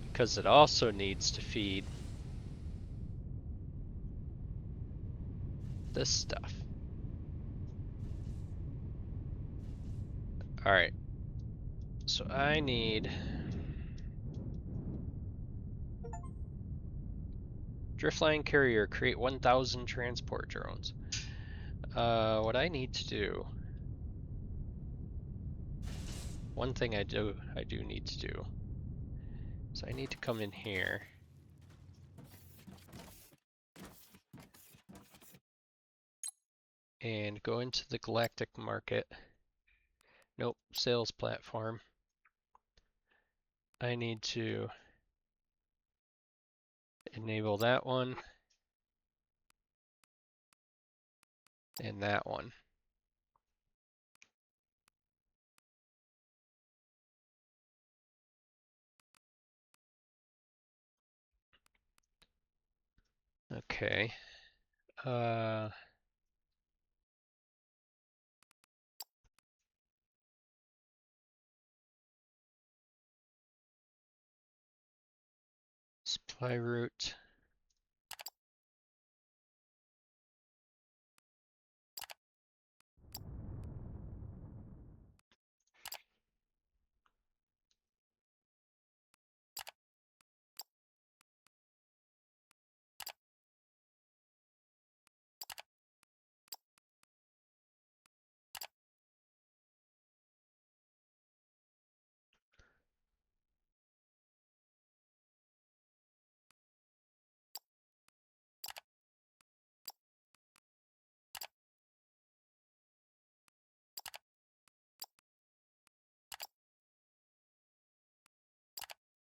Because it also needs to feed this stuff. Alright. So I need Driftline carrier, create 1,000 transport drones. What I need to do, one thing I do need to do, so I need to come in here and go into the galactic market. Nope, sales platform. I need to enable that one and that one. Okay. Supply route.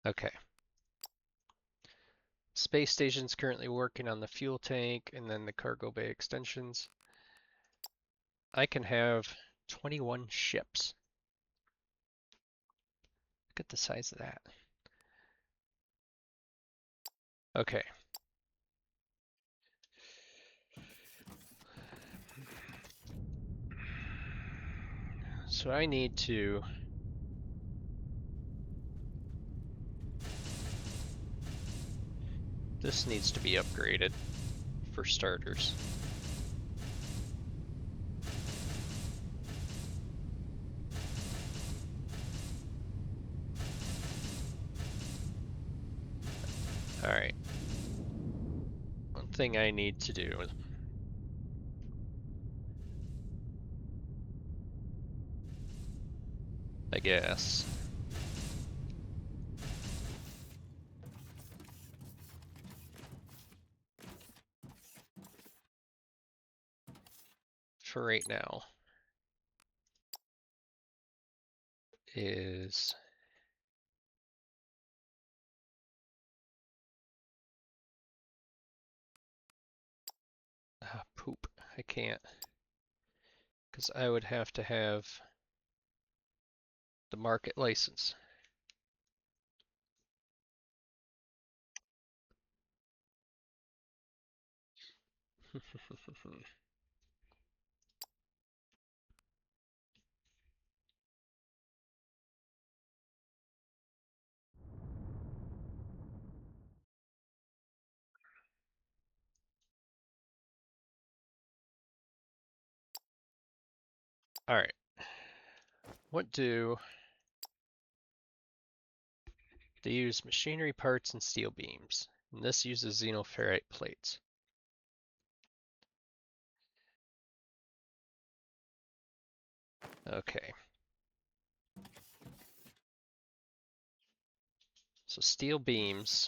Okay. Space station's currently working on the fuel tank and then the cargo bay extensions. I can have 21 ships. Look at the size of that. Okay. So I need to this needs to be upgraded for starters. Alright. One thing I need to do, I guess, for right now, is poop. I can't, because I would have to have the market license. Alright. What do they use? Machinery parts and steel beams. And this uses xenoferrite plates. Okay. So steel beams.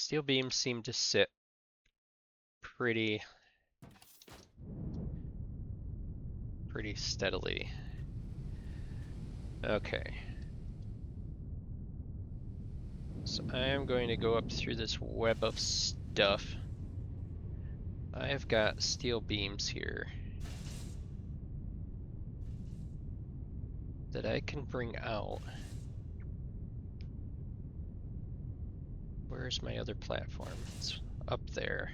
Steel beams seem to sit pretty steadily. Okay. So I am going to go up through this web of stuff. I've got steel beams here that I can bring out. Where's my other platform? It's up there.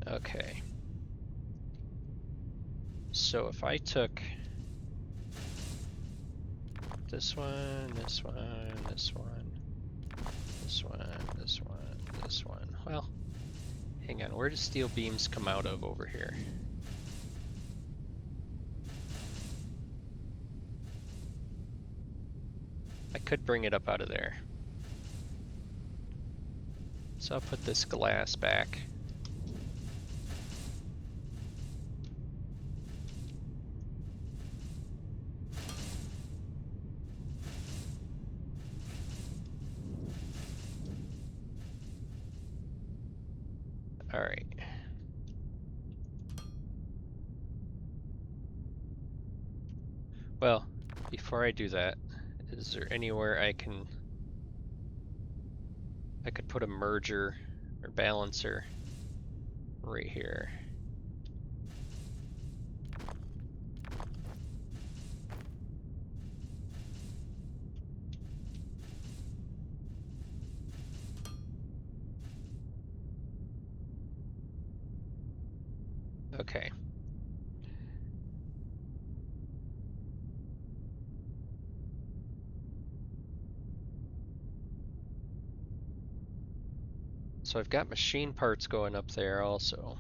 Okay. So if I took this one, this one, this one, this one, this one, this one. Well, hang on, where do steel beams come out of over here? I could bring it up out of there. So I'll put this glass back. All right. Well, before I do that, is there anywhere I could put a merger or balancer right here? Okay. So I've got machine parts going up there also.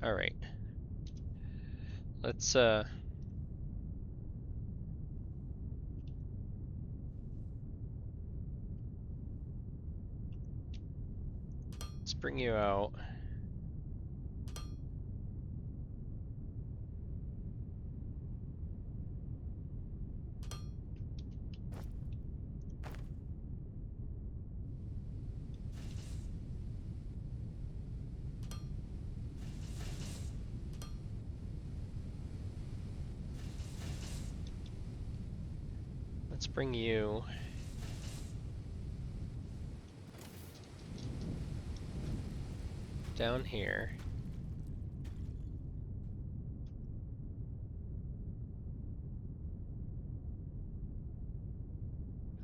All right. Let's bring you out. Let's bring you down here.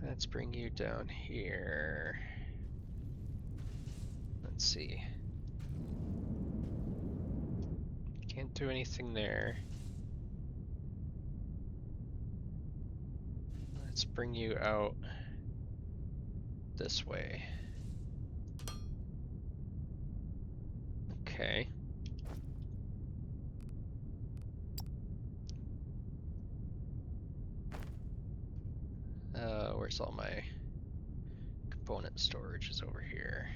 Let's bring you down here. Let's see. Can't do anything there. Let's bring you out this way. Okay. Where's all my component storage? Is over here.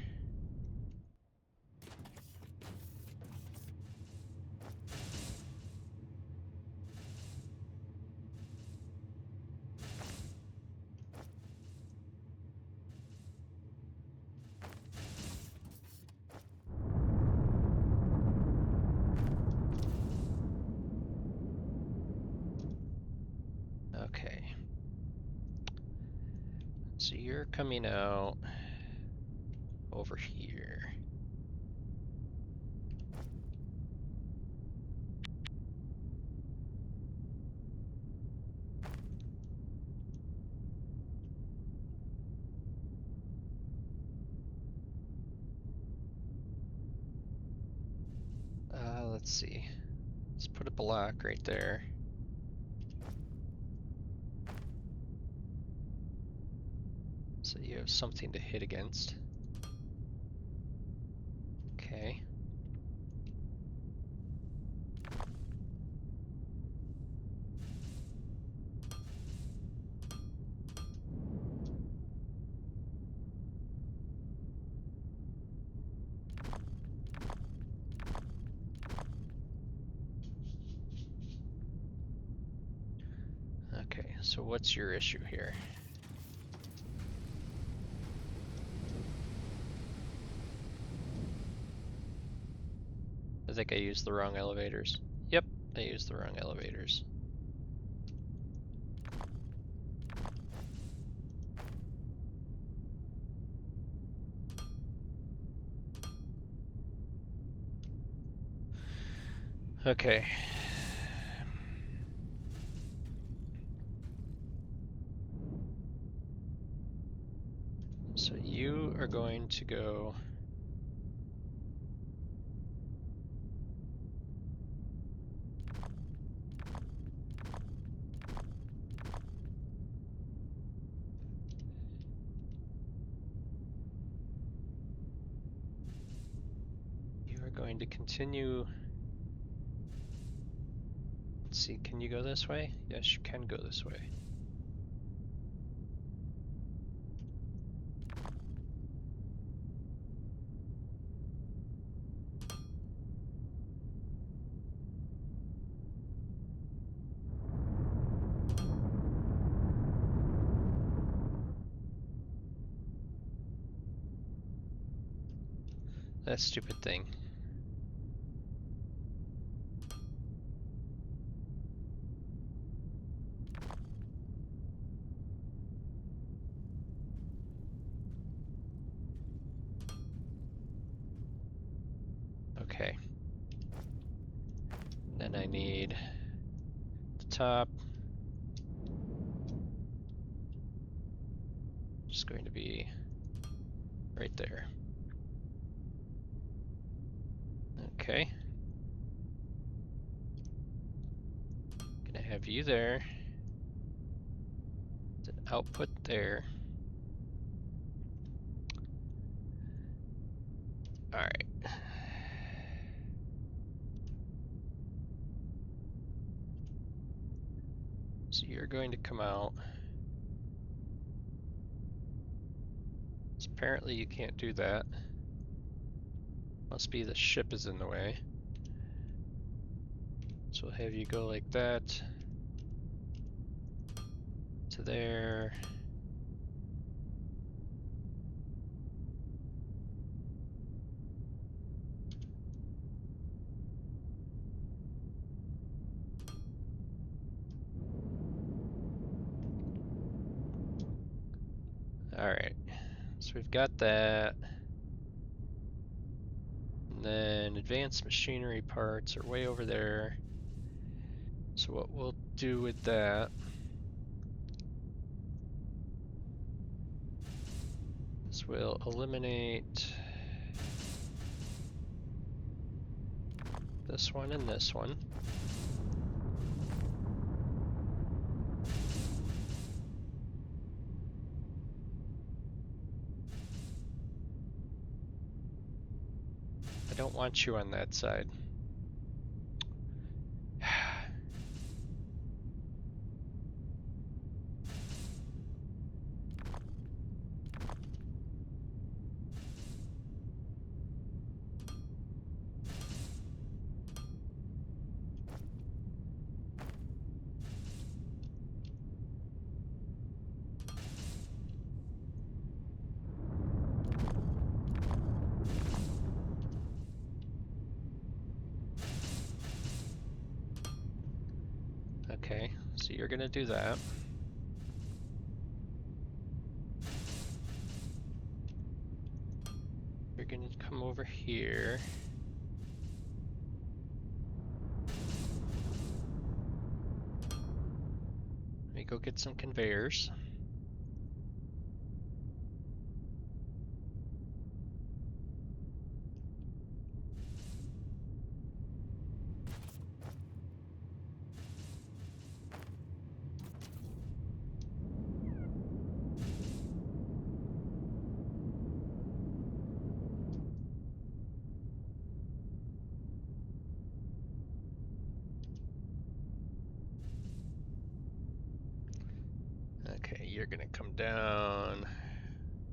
Okay. So you're coming out over here. Let's see. Let's put a block right there. So you have something to hit against. Okay. So what's your issue here? I think I used the wrong elevators. Yep, I used the wrong elevators. Okay. So you are going to go going to continue. Let's see, can you go this way? Yes, you can go this way. That stupid thing. Okay. Then I need the top. Just going to be right there. Okay. Gonna have you there. An output there. All right. So you're going to come out. So apparently you can't do that. Must be the ship is in the way. So we'll have you go like that to there. All right. So we've got that. And then advanced machinery parts are way over there. So what we'll do with that is we'll eliminate this one and this one. I don't want you on that side. Okay, so you're gonna do that. You're gonna come over here. Let me go get some conveyors. Okay, you're gonna come down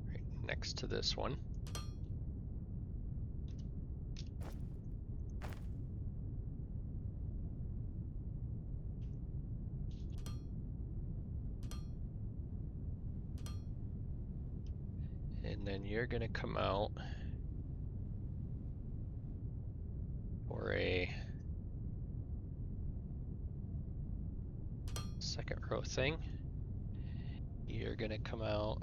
right next to this one. And then you're going to come out for a second row thing. You're going to come out,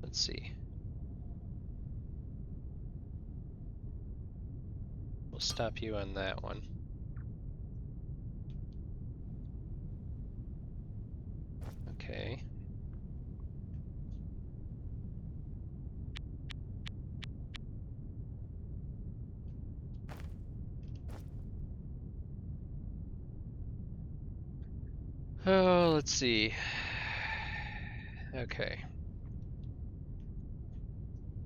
let's see. We'll stop you on that one. Okay. Oh, let's see. Okay.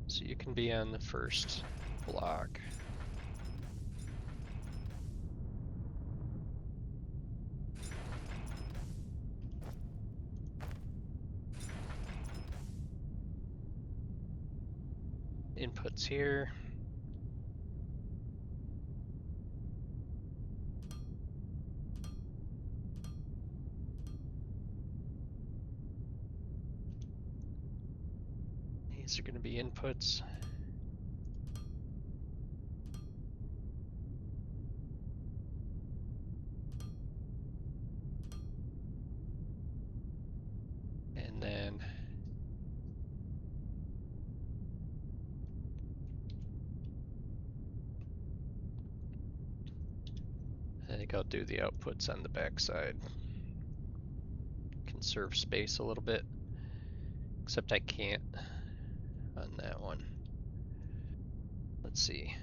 So you can be on the first block. Inputs here. These are going to be inputs. And then I think I'll do the outputs on the back side. Conserve space a little bit, except I can't on that one. Let's see.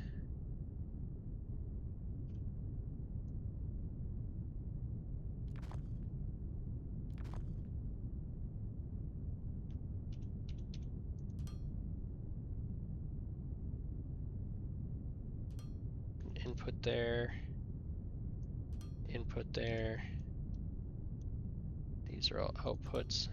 Input there, input there. These are all outputs.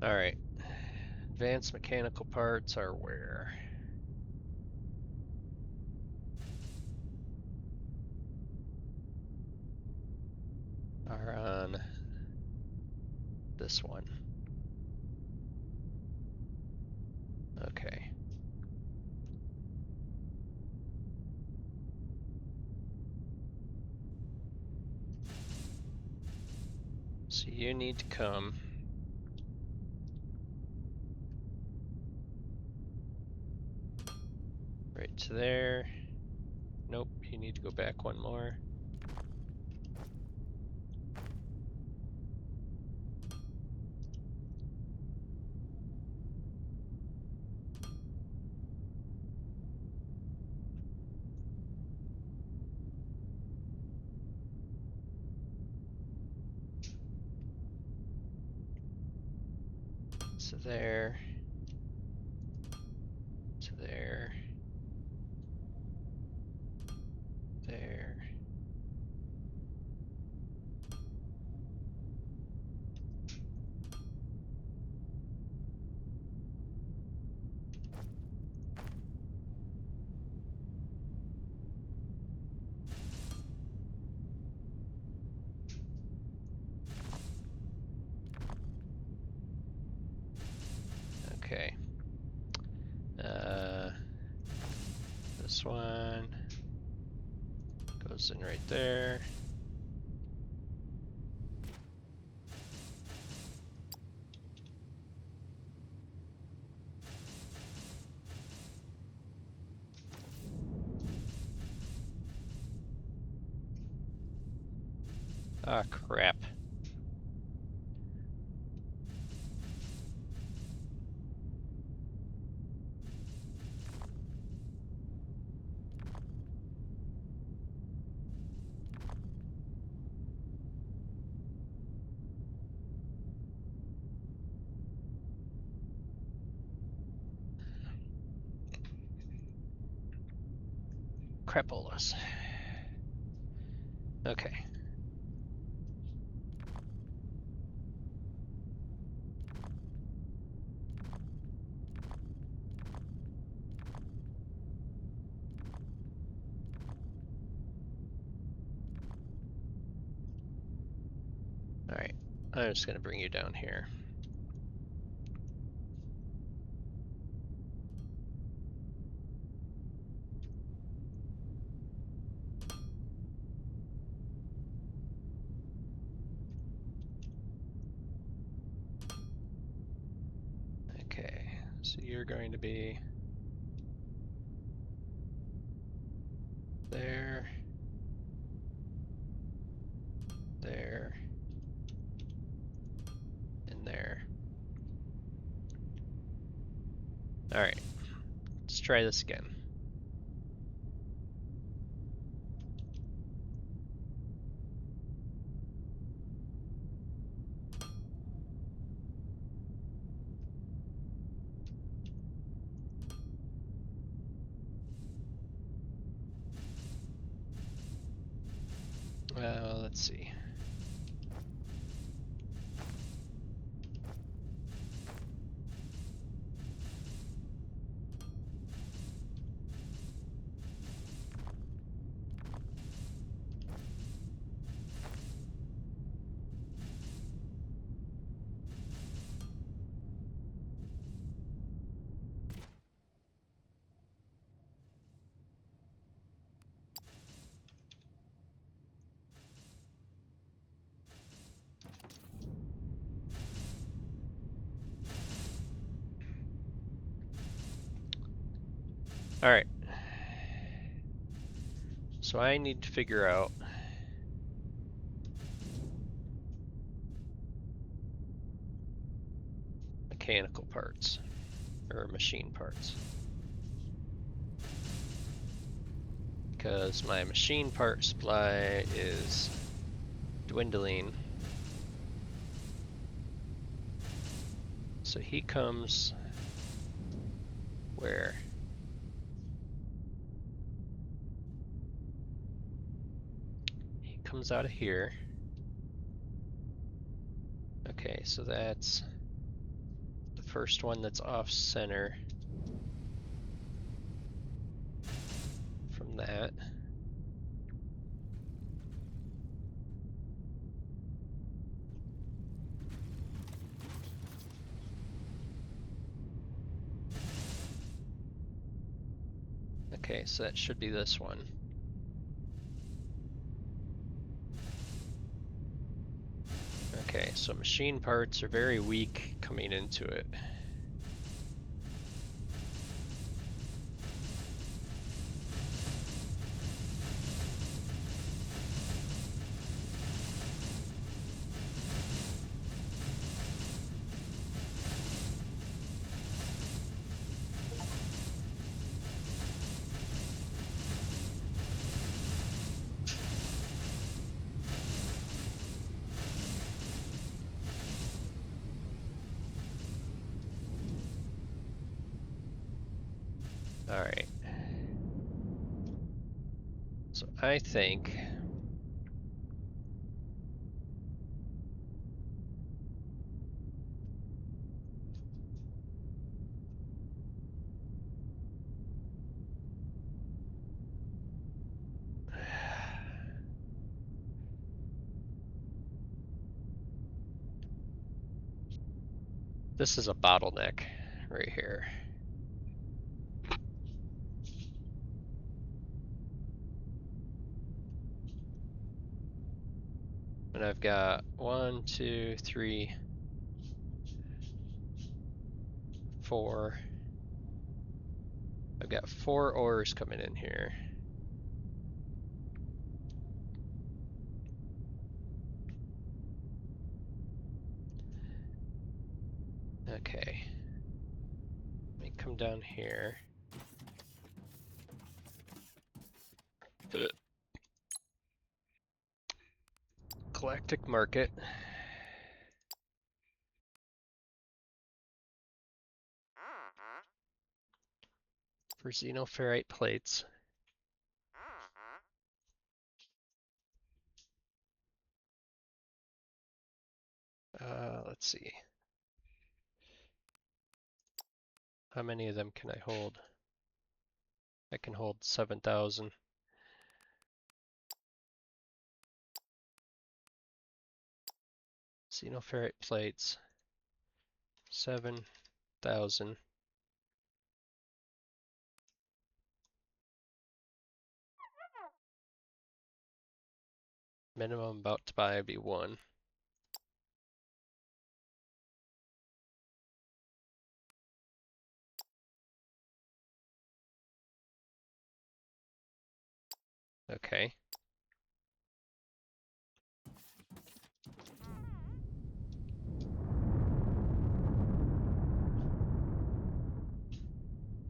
All right. Advanced mechanical parts are where? Are on this one. Okay. So you need to come right to there. Nope, you need to go back one more. So there, to there, there. Okay. This one goes in right there. Ah, crap. crapolas. Okay. All right. I'm just going to bring you down here. Okay, so you're going to be there, there, and there. All right, let's try this again. Let's see. All right. So I need to figure out mechanical parts or machine parts. Because my machine part supply is dwindling. So he comes where? He comes out of here. Okay, so that's the first one that's off center from that. Okay, so that should be this one. Okay, so machine parts are very weak coming into it. All right. So I think this is a bottleneck right here. And I've got 1, 2, 3, 4. I've got 4 ores coming in here. Okay. Let me come down here. Galactic market. For xenoferrite plates. let's see. How many of them can I hold? I can hold 7,000. Xenoferrite plates, 7,000. Minimum about to buy would be 1. Okay.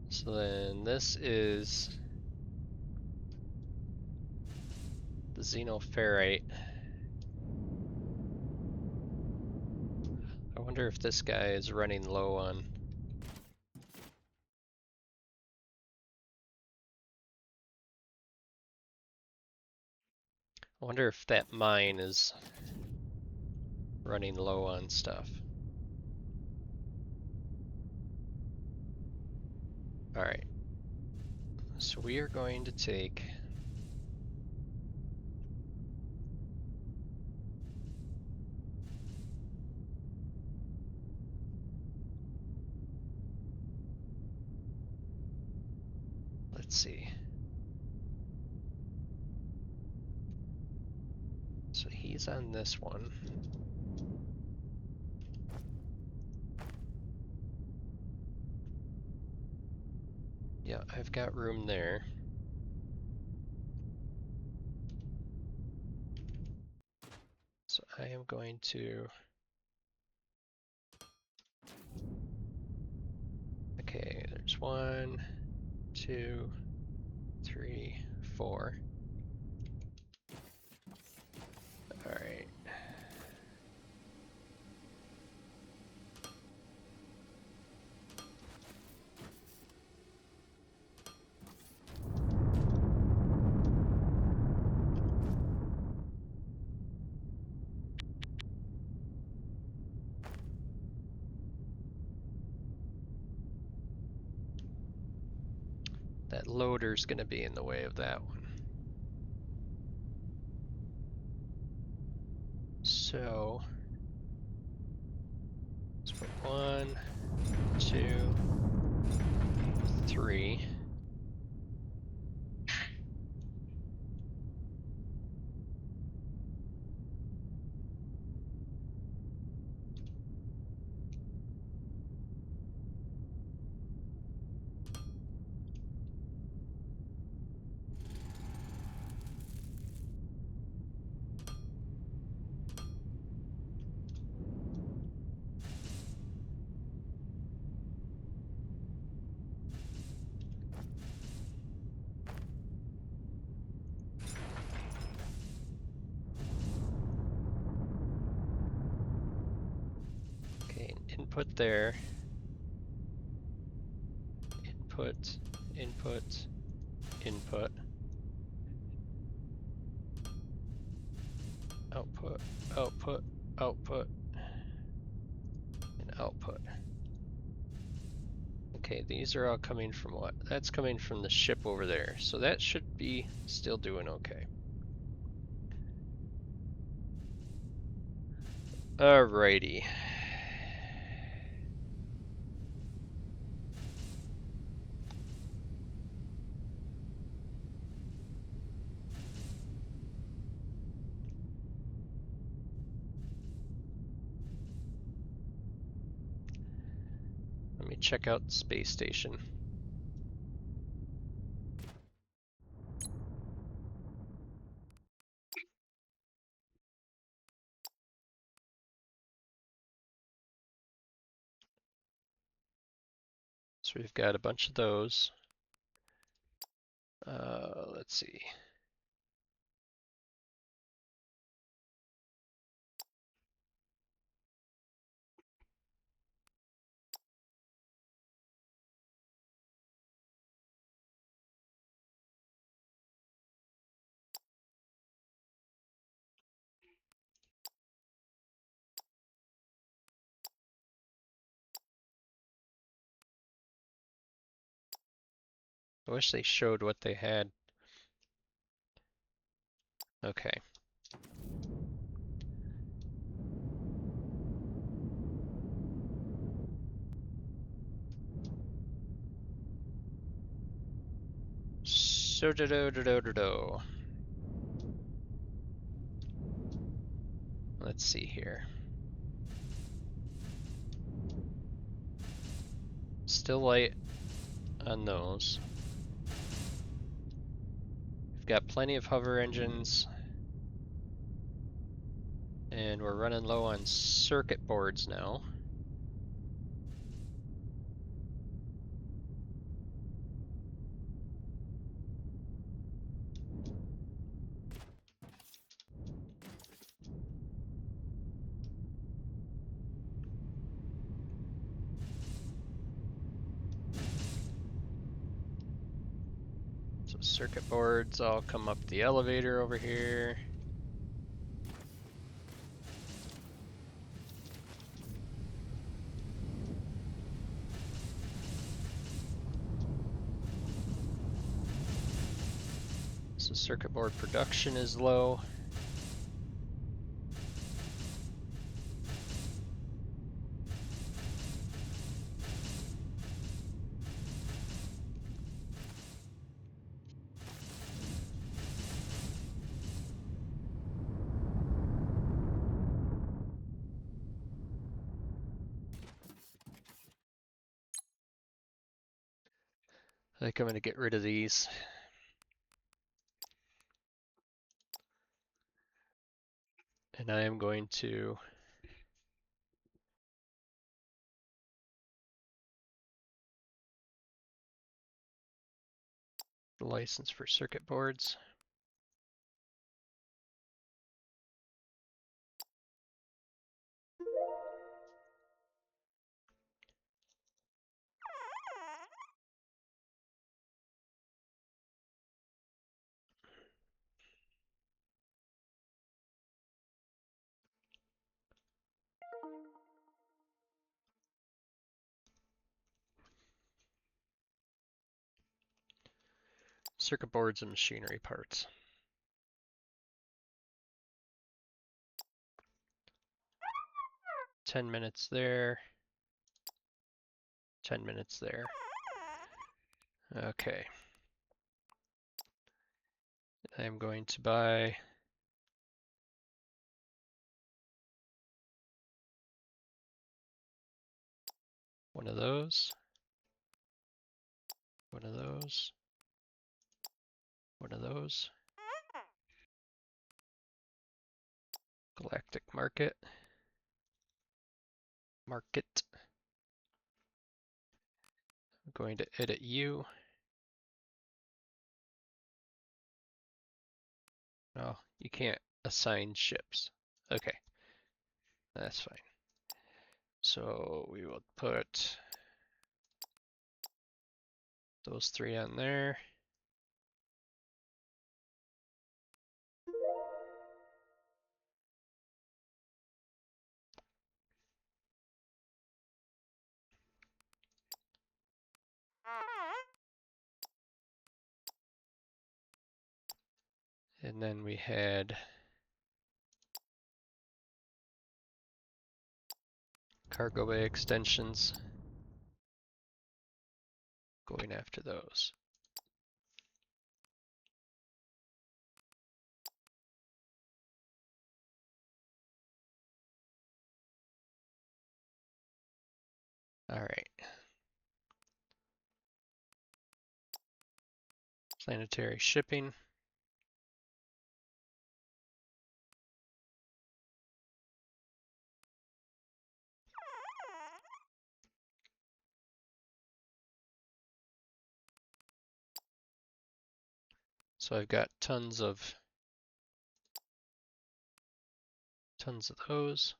So then this is the xenoferrite. I wonder if this guy is running low on. I wonder if that mine is running low on stuff. Alright. So we are going to take let's see. So he's on this one. Yeah, I've got room there. So I am going to. Okay, there's 1, 2, 3, 4. Alright. That loader's going to be in the way of that one. So let's put 1, 2, 3. Okay, input there. Input, input, input. Output, output, output, and output. Okay, these are all coming from what? That's coming from the ship over there, so that should be still doing okay. Alrighty. Let me check out the space station. So we've got a bunch of those. Let's see. I wish they showed what they had. Okay. So do do do do do do. Let's see here. Still light on those. We've got plenty of hover engines. And we're running low on circuit boards now. So circuit boards all come up the elevator over here. So circuit board production is low. I think I'm going to get rid of these. And I am going to license for circuit boards. Circuit boards and machinery parts. $10 minutes there. 10 minutes there. Okay. I'm going to buy one of those, one of those, one of those. Galactic Market. Market. I'm going to edit you. Oh, you can't assign ships. Okay, that's fine. So we will put those 3 on there. And then we had cargo bay extensions. Going after those. All right. Planetary shipping. So I've got tons of those.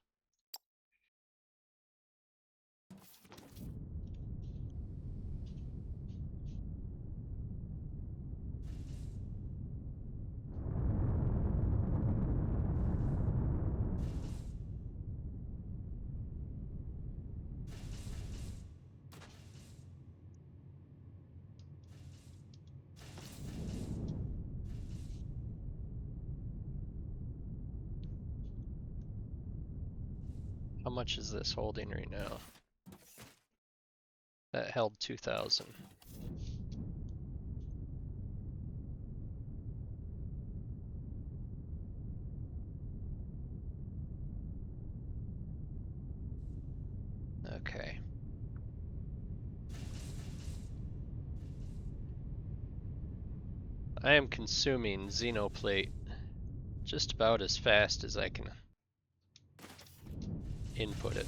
How much is this holding right now? That held 2,000. Okay. I am consuming xenoplate just about as fast as I can input it.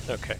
Okay.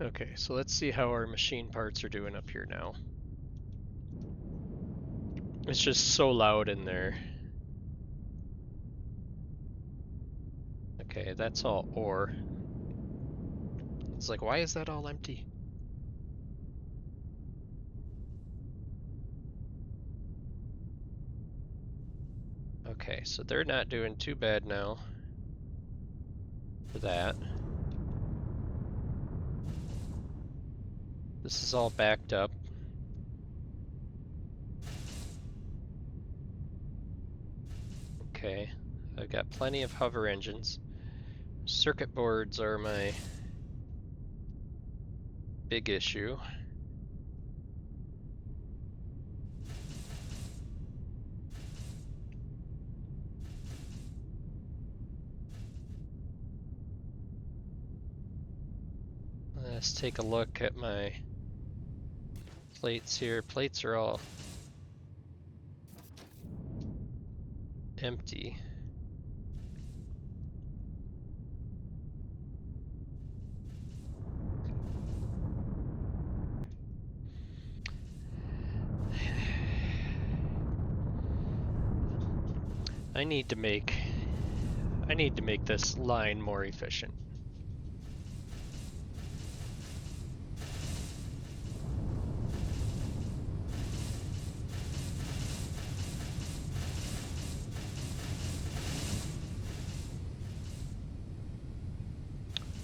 Okay, so let's see how our machine parts are doing up here now. It's just so loud in there. Okay, that's all ore. It's like, why is that all empty? Okay, so they're not doing too bad now for that. This is all backed up. Okay, I've got plenty of hover engines. Circuit boards are my big issue. Let's take a look at my plates here. Plates are all empty. I need to make this line more efficient.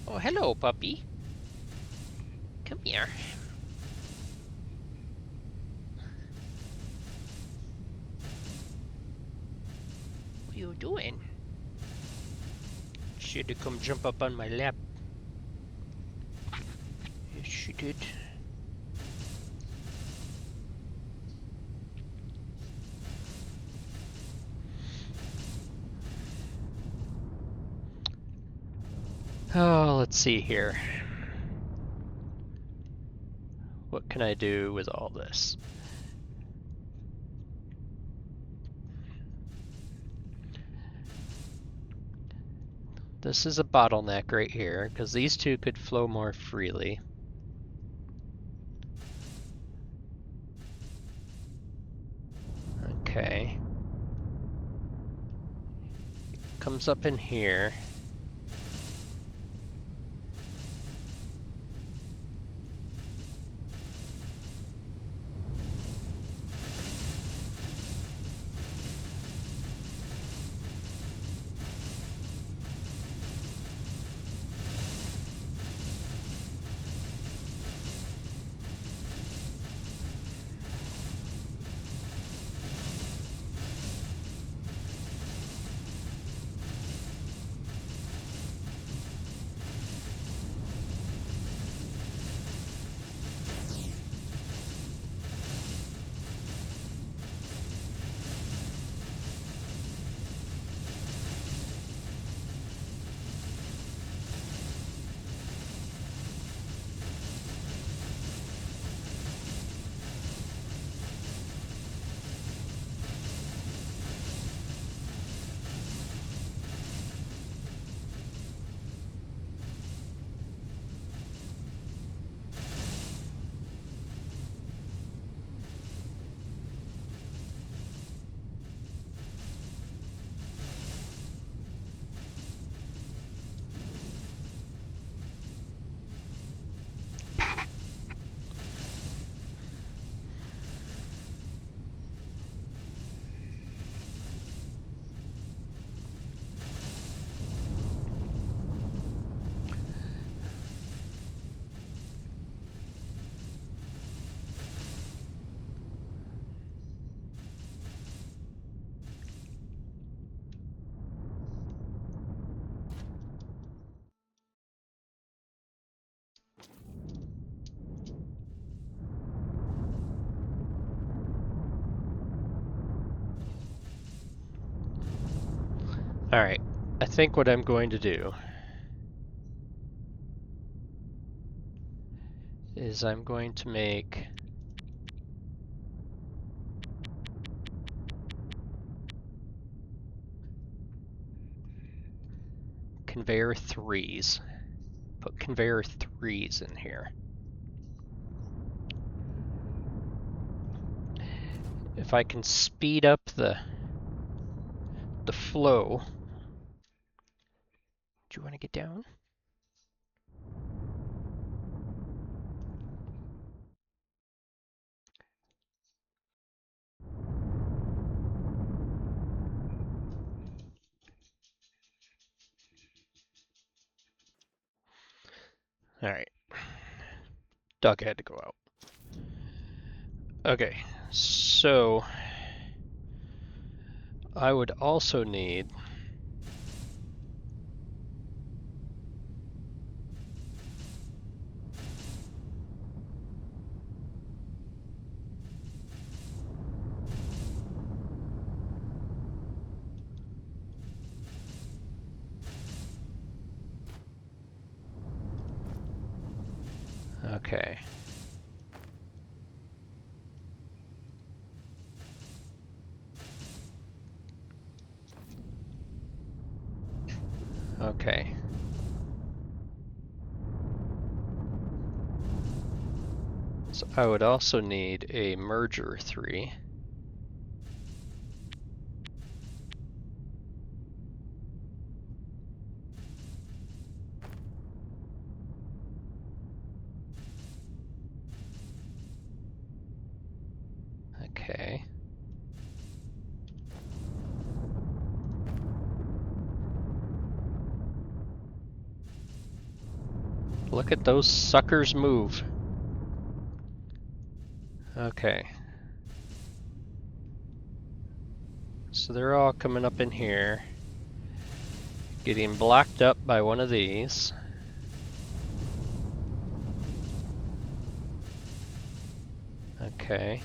Oh, hello, puppy. Come here. What are you doing? She had to come jump up on my lap. Yes, she did. Oh, let's see here. What can I do with all this? This is a bottleneck right here, because these two could flow more freely. Okay. Comes up in here. Alright, I think what I'm going to do is I'm going to make conveyor 3s. Put conveyor 3s in here. If I can speed up the flow. Do you want to get down? Alright. Doug had to go out. Okay, so I would also need okay. Okay. So I would also need a merger 3. Okay. Look at those suckers move. Okay. So they're all coming up in here, getting blocked up by one of these. Okay.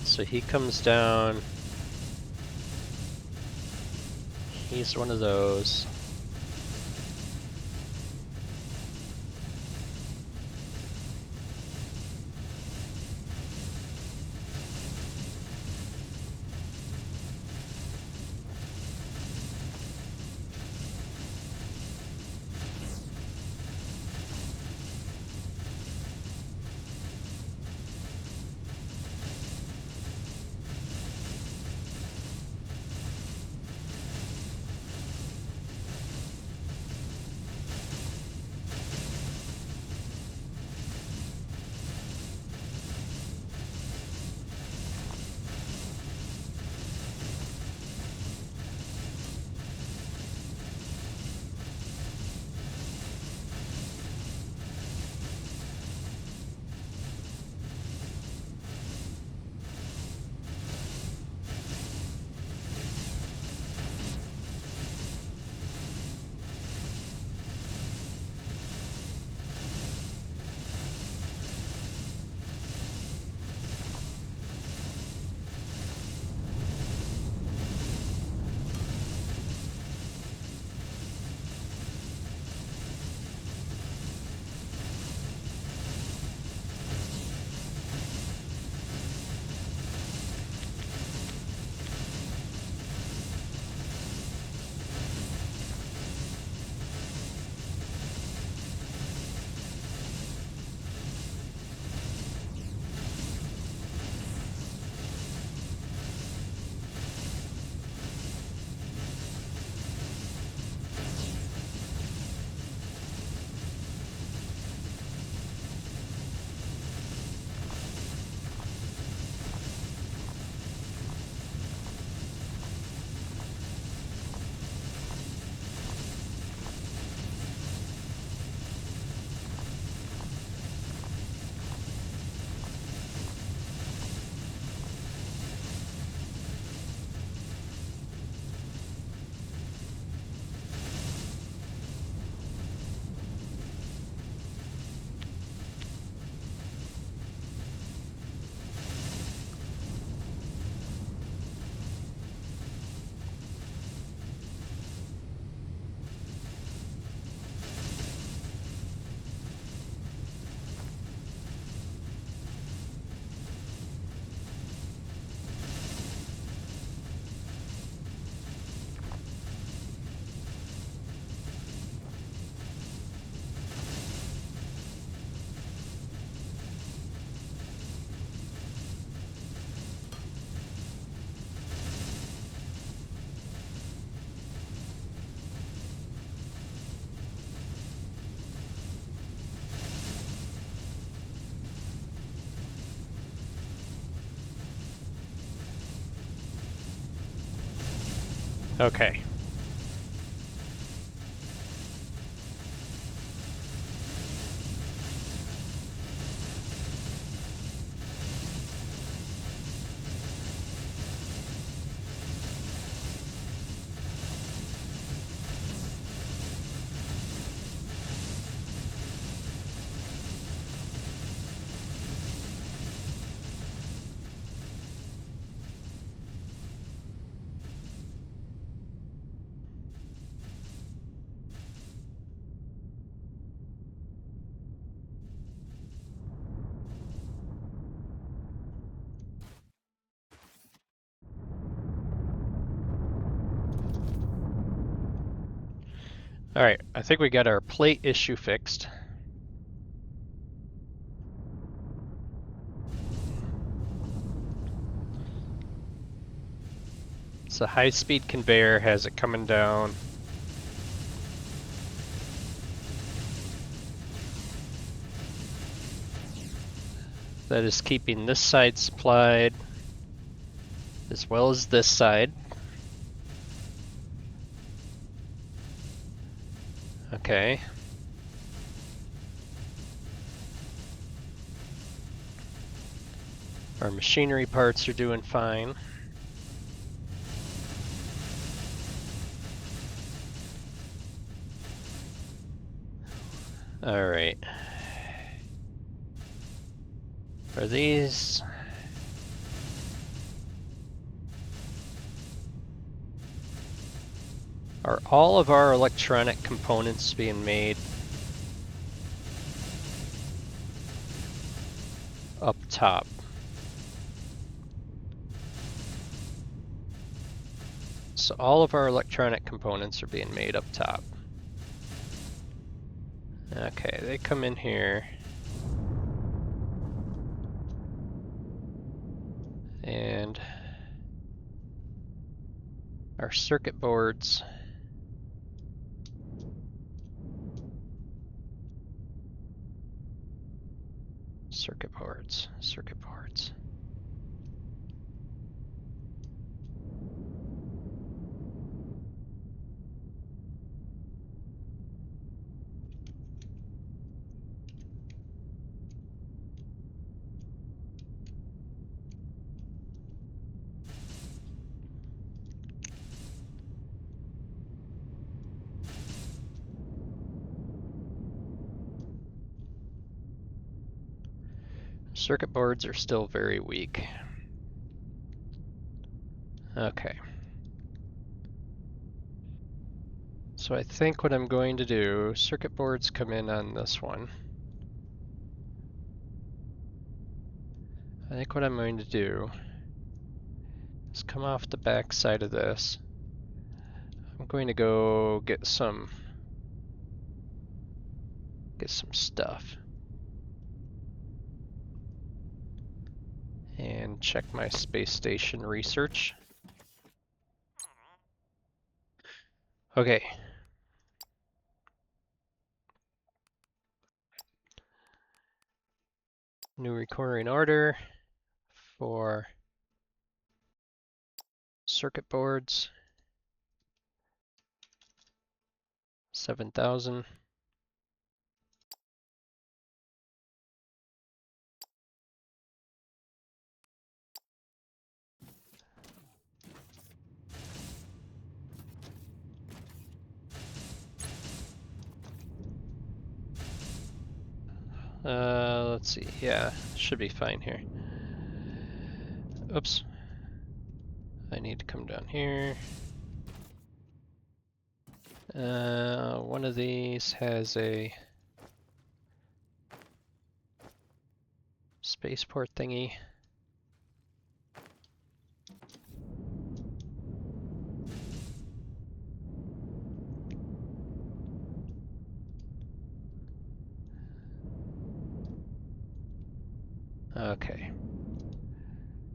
So he comes down. He's one of those. Okay. Alright, I think we got our plate issue fixed. So high-speed conveyor has it coming down. That is keeping this side supplied, as well as this side. Okay. Our machinery parts are doing fine. Alright. Are these... Are all of our electronic components being made up top? So all of our electronic components are being made up top. Okay, they come in here. And our circuit boards. Circuit boards, circuit boards. Circuit boards are still very weak. Okay. So I think what I'm going to do, circuit boards come in on this one. I think what I'm going to do is come off the back side of this. I'm going to go get some stuff. And check my space station research. Okay. New recording order for circuit boards. 7,000. Let's see. Yeah, should be fine here. Oops. I need to come down here. One of these has a spaceport thingy. Okay.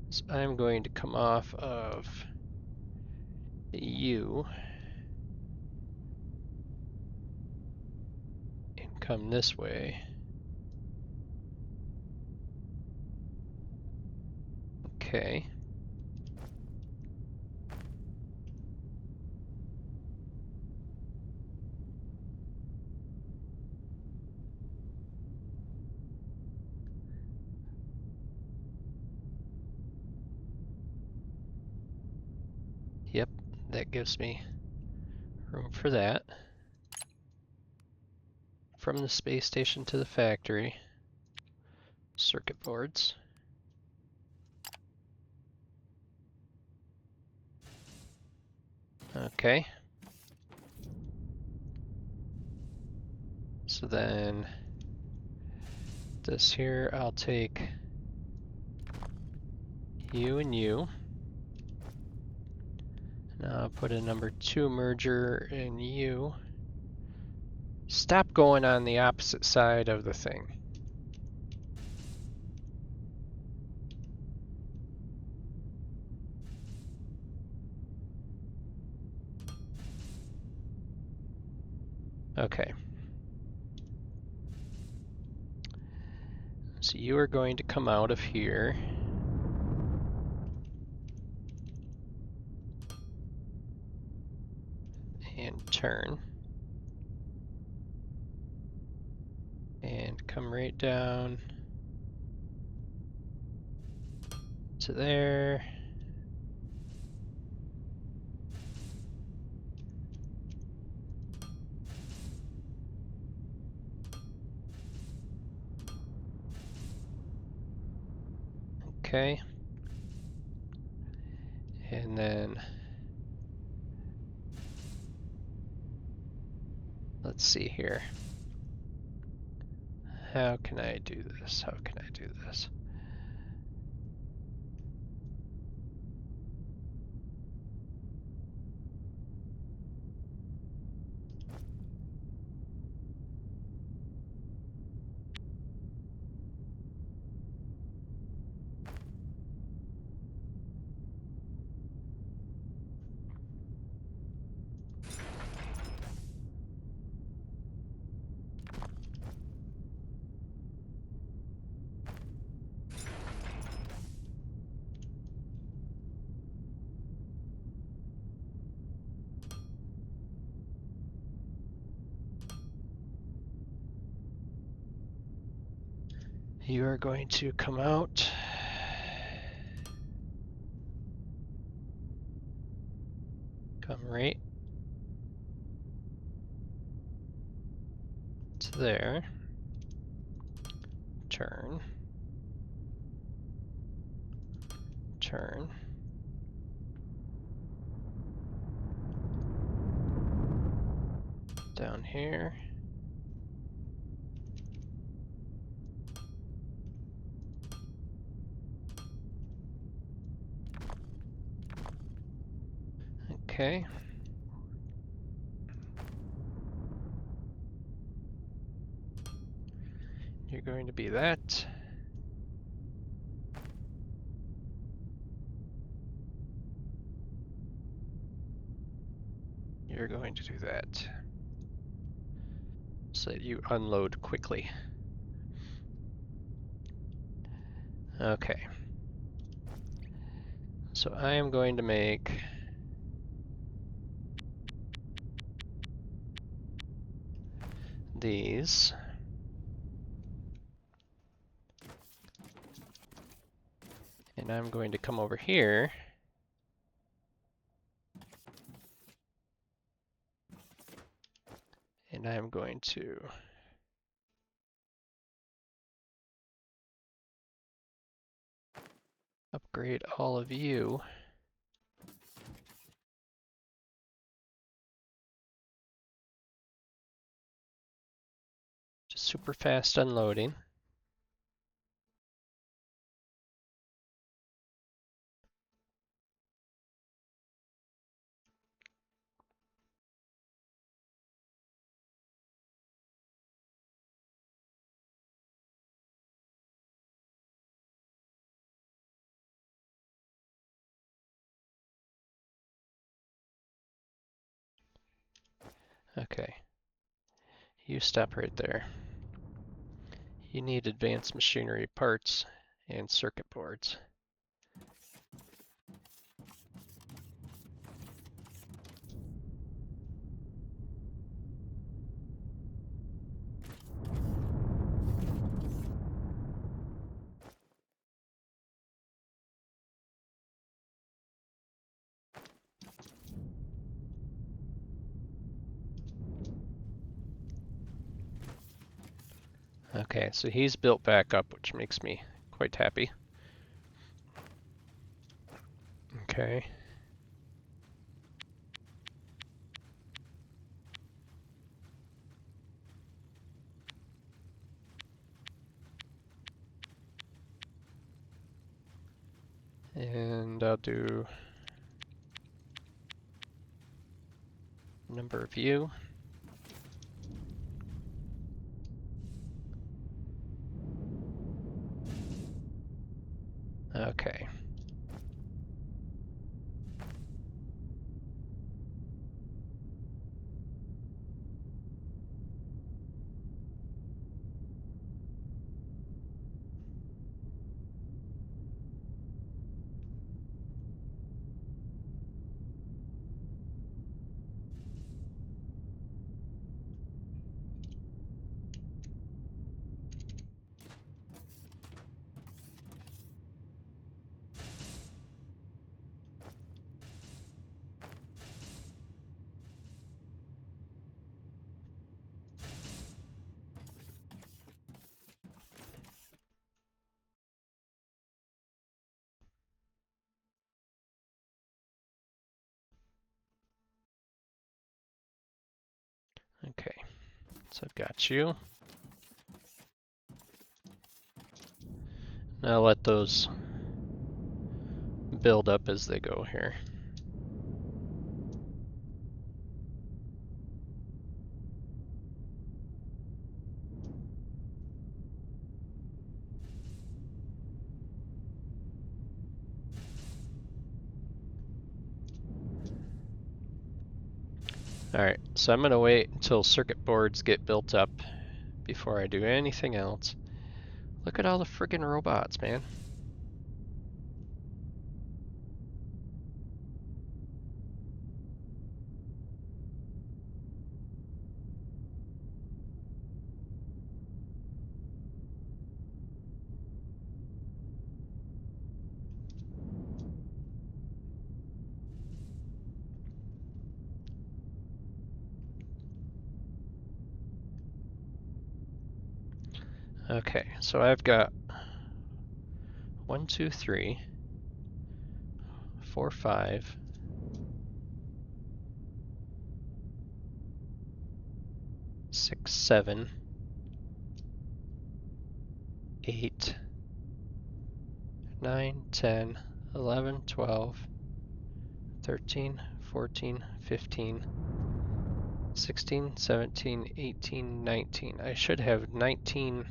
So I'm going to come off of you and come this way. Okay. that gives me room for that. From the space station to the factory. Circuit boards. Okay. So then this here, I'll take you and you. Now I'll put a number 2 merger in you. Stop going on the opposite side of the thing. Okay. So you are going to come out of here. And turn. And come right down to there. Okay. And then let's see here. How can I do this? How can I do this? You are going to come out. Come right to there. Turn. Turn. Down here. Okay. You're going to be that. You're going to do that. So that you unload quickly. Okay. So I am going to make these. And I'm going to come over here. And I'm going to upgrade all of you to super fast unloading. Okay. You stop right there. You need advanced machinery parts and circuit boards. Okay, so he's built back up, which makes me quite happy. Okay. And I'll do number of you. Okay. Okay. So I've got you. Now let those build up as they go here. Alright, so I'm gonna wait until circuit boards get built up before I do anything else. Look at all the friggin' robots, man. Okay, so I've got 1, 2, 3, 4, 5, 6, 7, 8, 9, 10, 11, 12, 13, 14, 15, 16, 17, 18, 19. I should have 19.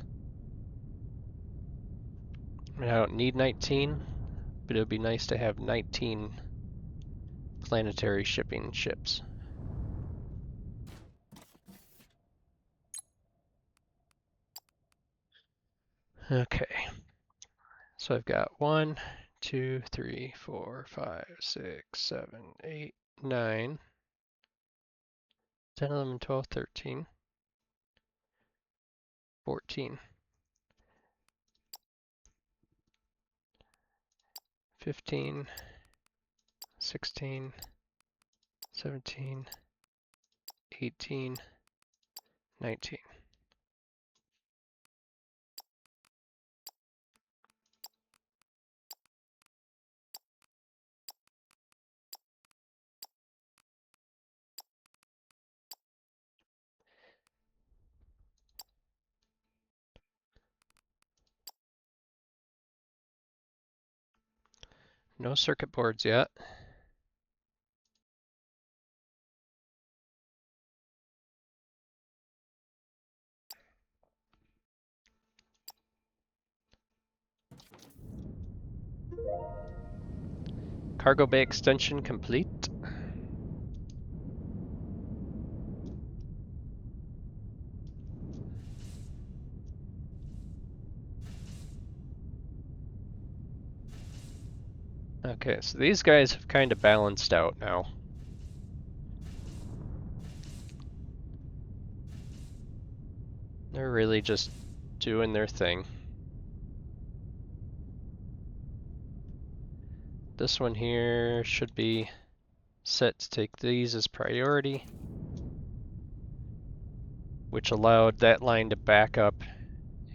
I mean, I don't need 19, but it would be nice to have 19 planetary shipping ships. Okay, so I've got 1, 2, 3, 4, 5, 6, 7, 8, 9, 10, 11, 12, 13, 14, 15, 16, 17, 18, 19. No circuit boards yet. Cargo bay extension complete. Okay, so these guys have kind of balanced out now. They're really just doing their thing. This one here should be set to take these as priority, which allowed that line to back up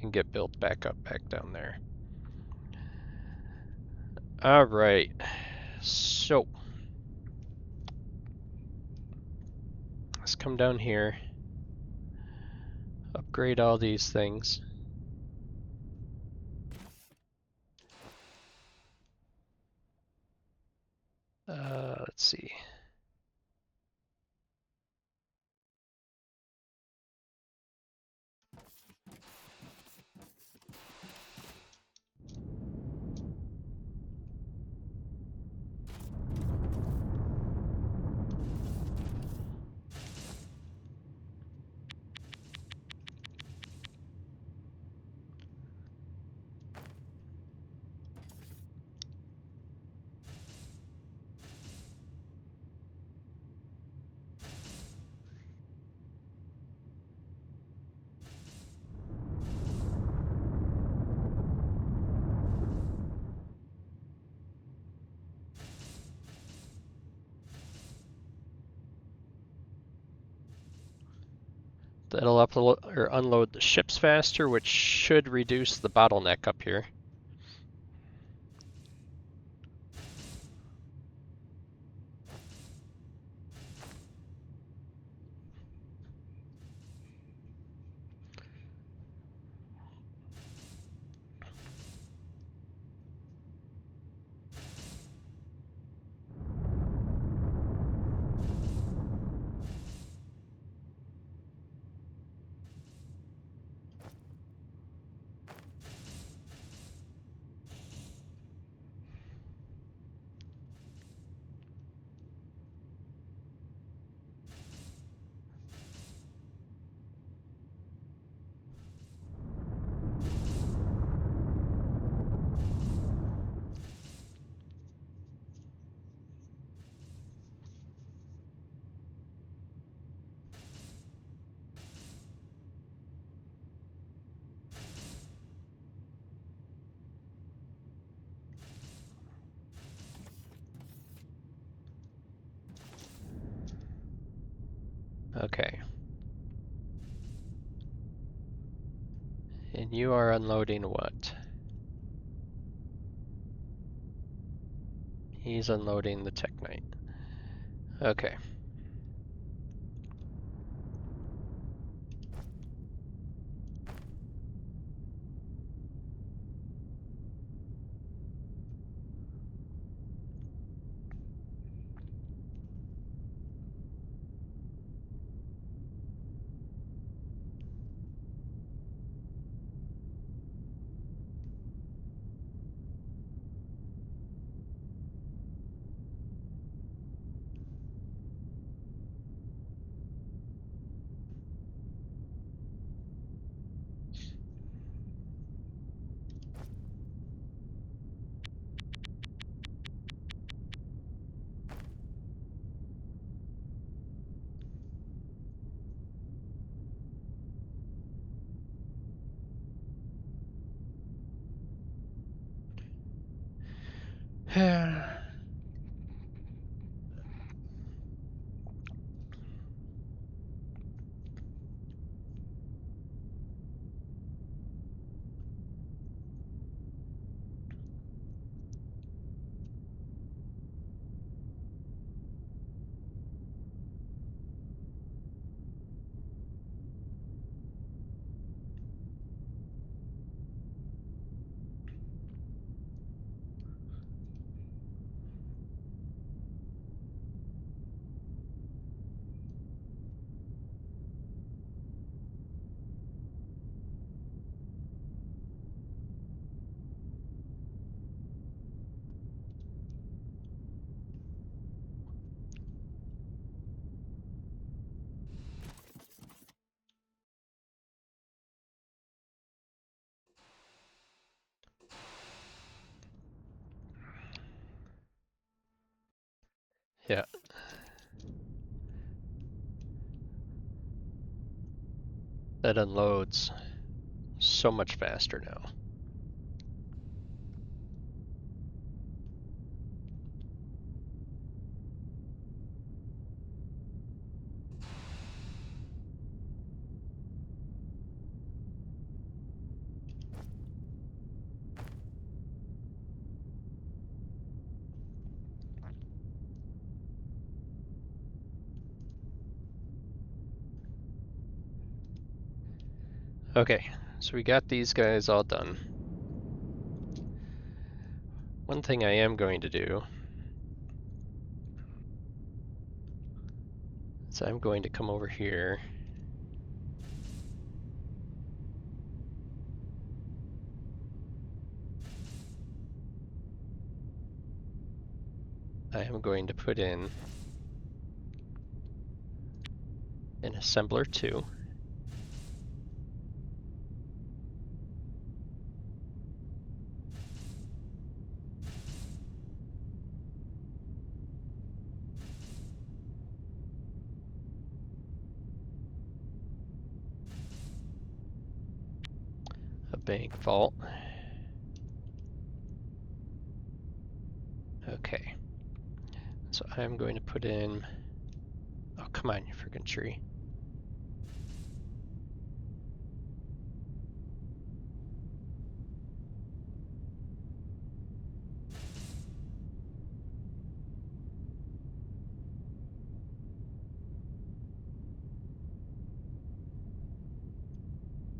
and get built back up back down there. All right, so let's come down here, upgrade all these things. Let's see. That'll upload or unload the ships faster, which should reduce the bottleneck up here. Okay. And you are unloading what? He's unloading the Teknite. Okay. Yeah. That unloads so much faster now. Okay, so we got these guys all done. One thing I am going to do is I'm going to come over here. I am going to put in an assembler 2. A bank vault. Okay, so I'm going to put in, oh come on, you freaking tree.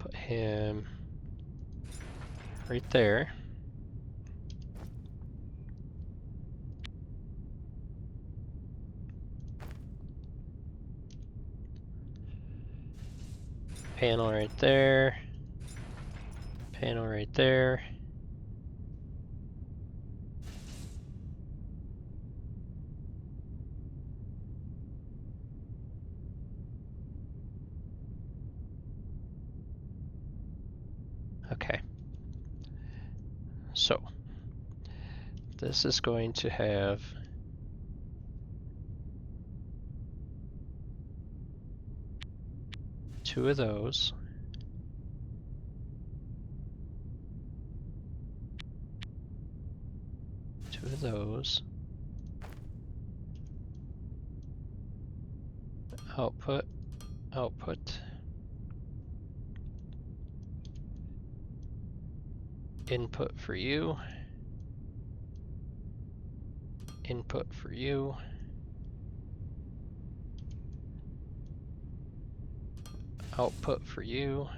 Put him right there. Panel right there. Panel right there. Okay. So, this is going to have two of those. Two of those. Output, output. Input for you. Input for you. Output for you.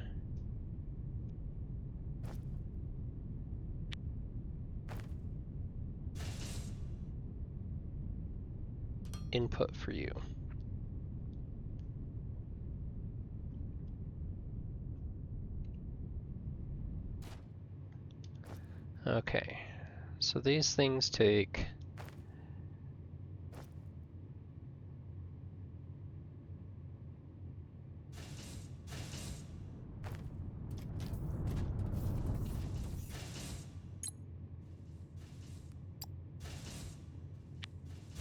Input for you. Okay, so these things take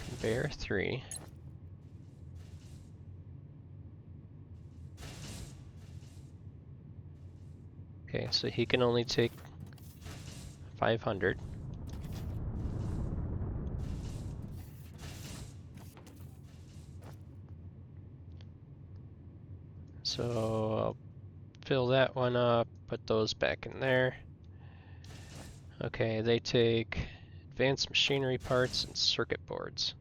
conveyor 3. Okay, so he can only take 500. So I'll fill that one up, put those back in there. Okay, they take advanced machinery parts and circuit boards.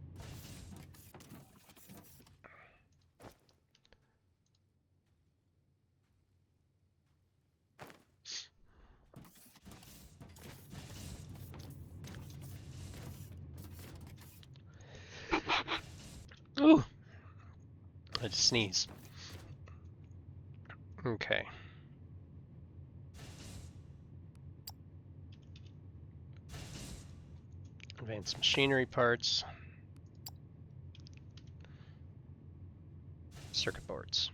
Ooh! I just sneezed. Okay. Advanced machinery parts. Circuit boards.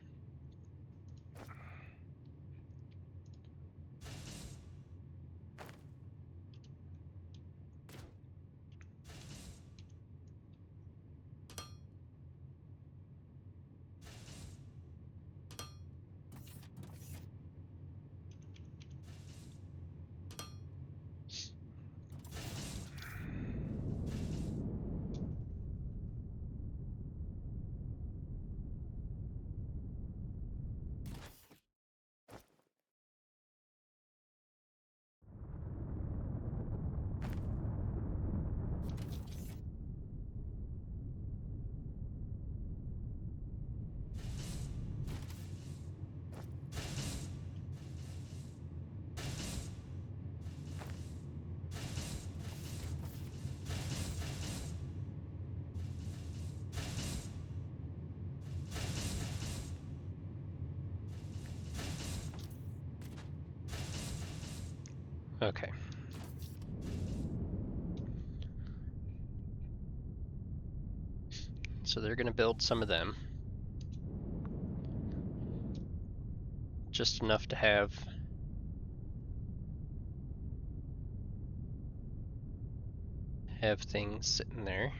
Okay. So they're going to build some of them. Just enough to have things sitting there.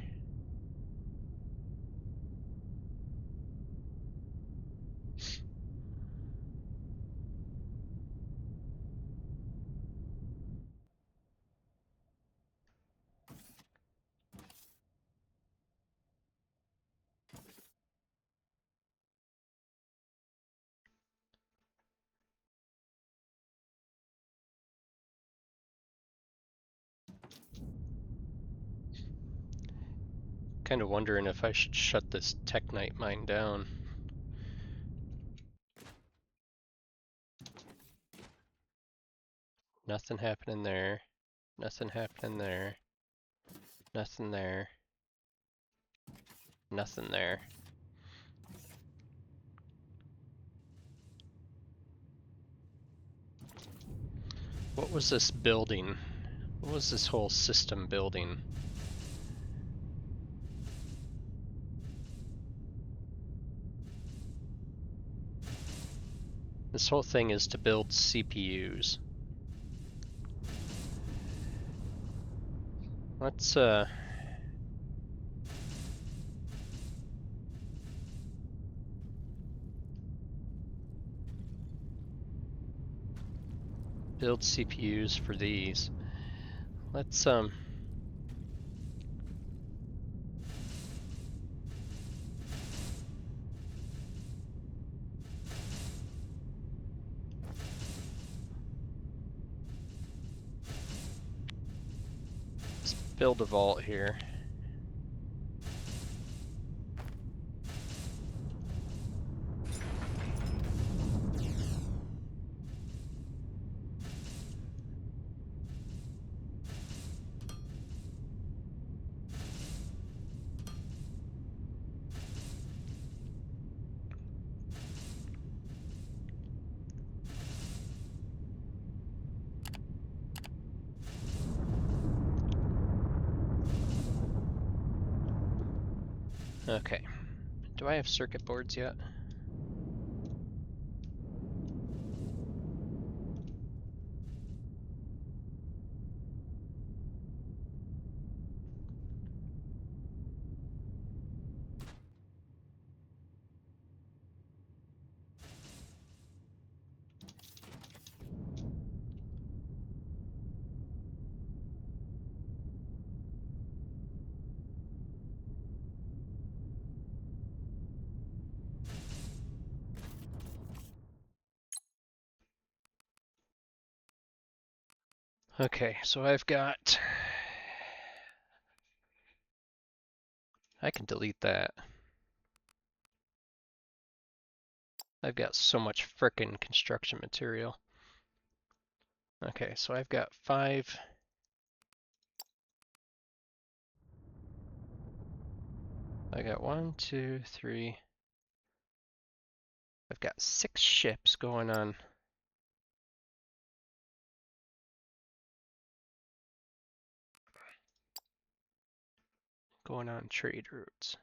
Kind of wondering if I should shut this Teknite mine down. Nothing happening there. Nothing happening there. Nothing there. Nothing there. What was this building? What was this whole system building? This whole thing is to build CPUs. Let's build CPUs for these. Let's build a vault here. Okay. Do I have circuit boards yet? Okay, so I've got... I can delete that. I've got so much frickin' construction material. Okay, so I've got 5... I got 1, 2, 3... I've got 6 ships going on. Trade routes.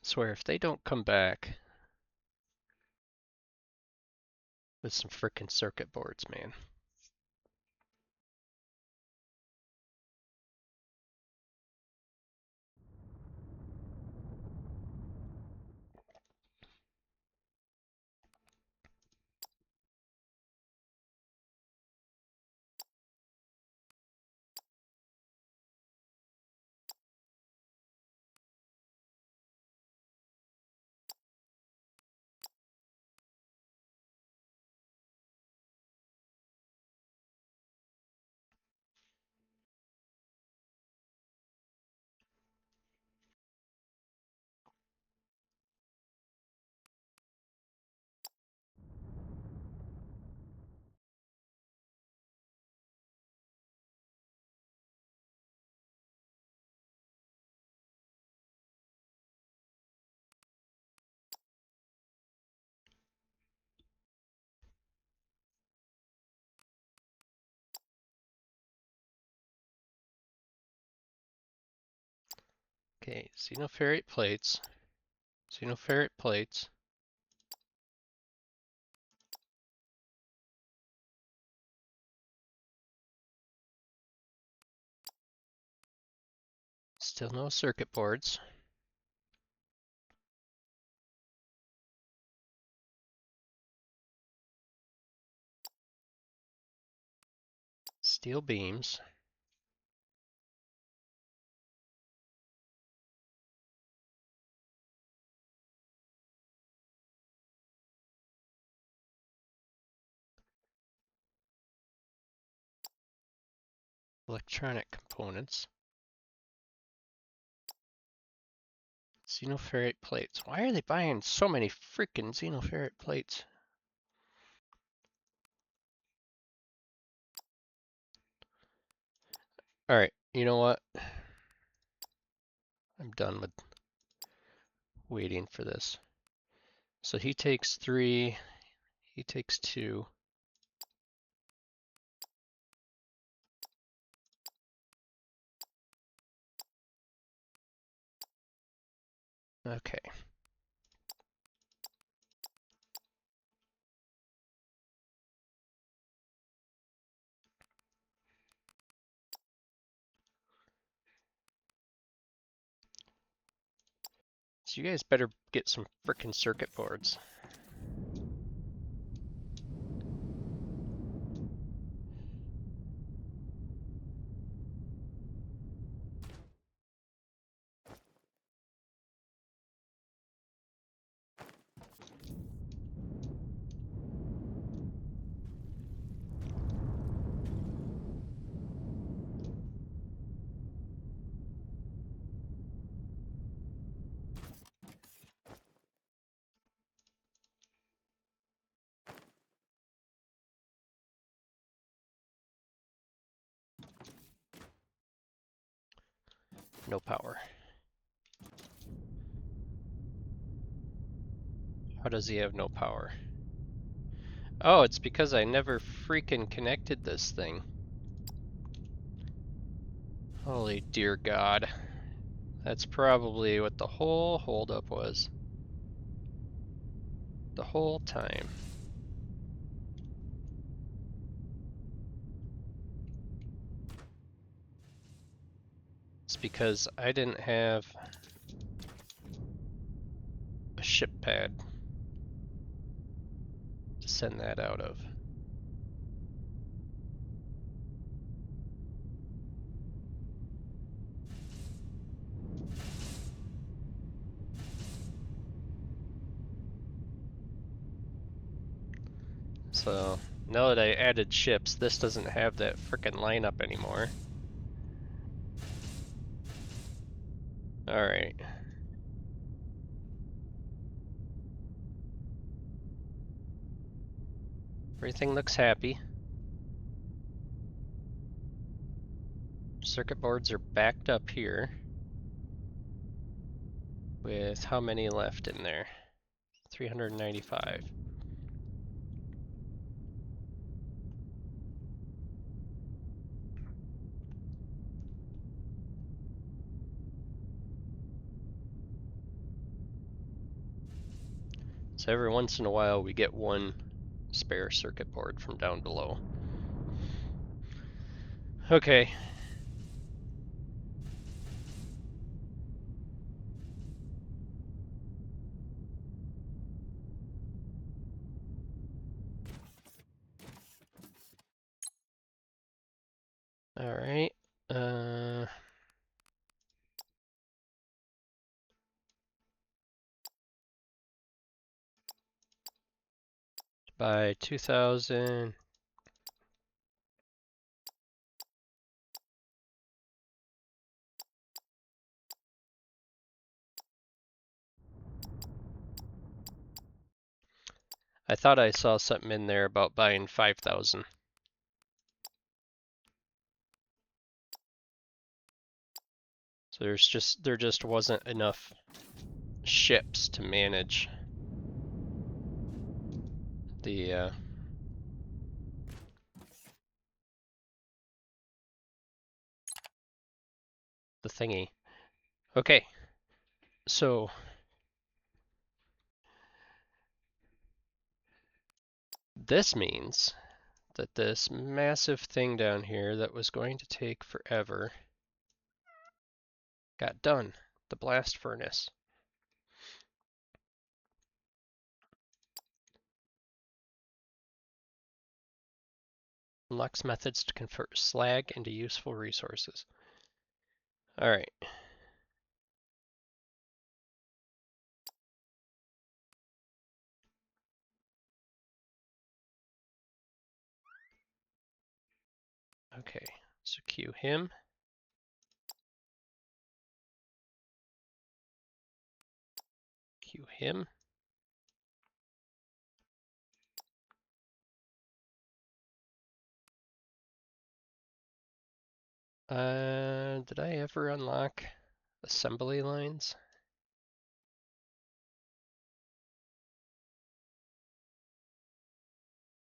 I swear, if they don't come back with some frickin' circuit boards, man. Okay, xenoferrite plates. Xenoferrite plates. Still no circuit boards. Steel beams. Electronic components. Xenoferrite plates. Why are they buying so many freaking xenoferrite plates? Alright, you know what? I'm done with waiting for this. So he takes 3, he takes 2. Okay. So you guys better get some frickin' circuit boards. No power. How does he have no power? Oh, it's because I never freaking connected this thing. Holy dear God. That's probably what the whole holdup was. The whole time. It's because I didn't have a ship pad to send that out of. So now that I added ships, this doesn't have that frickin' lineup anymore. Alright. Everything looks happy. Circuit boards are backed up here. With how many left in there? 395. So every once in a while we get one spare circuit board from down below. Okay. Alright. By 2000. I thought I saw something in there about buying 5,000. So there just wasn't enough ships to manage the thingy. Okay, so this means that this massive thing down here that was going to take forever got done. The blast furnace. Unlocks methods to convert slag into useful resources. Alright. Okay, so queue him. Queue him. Did I ever unlock assembly lines?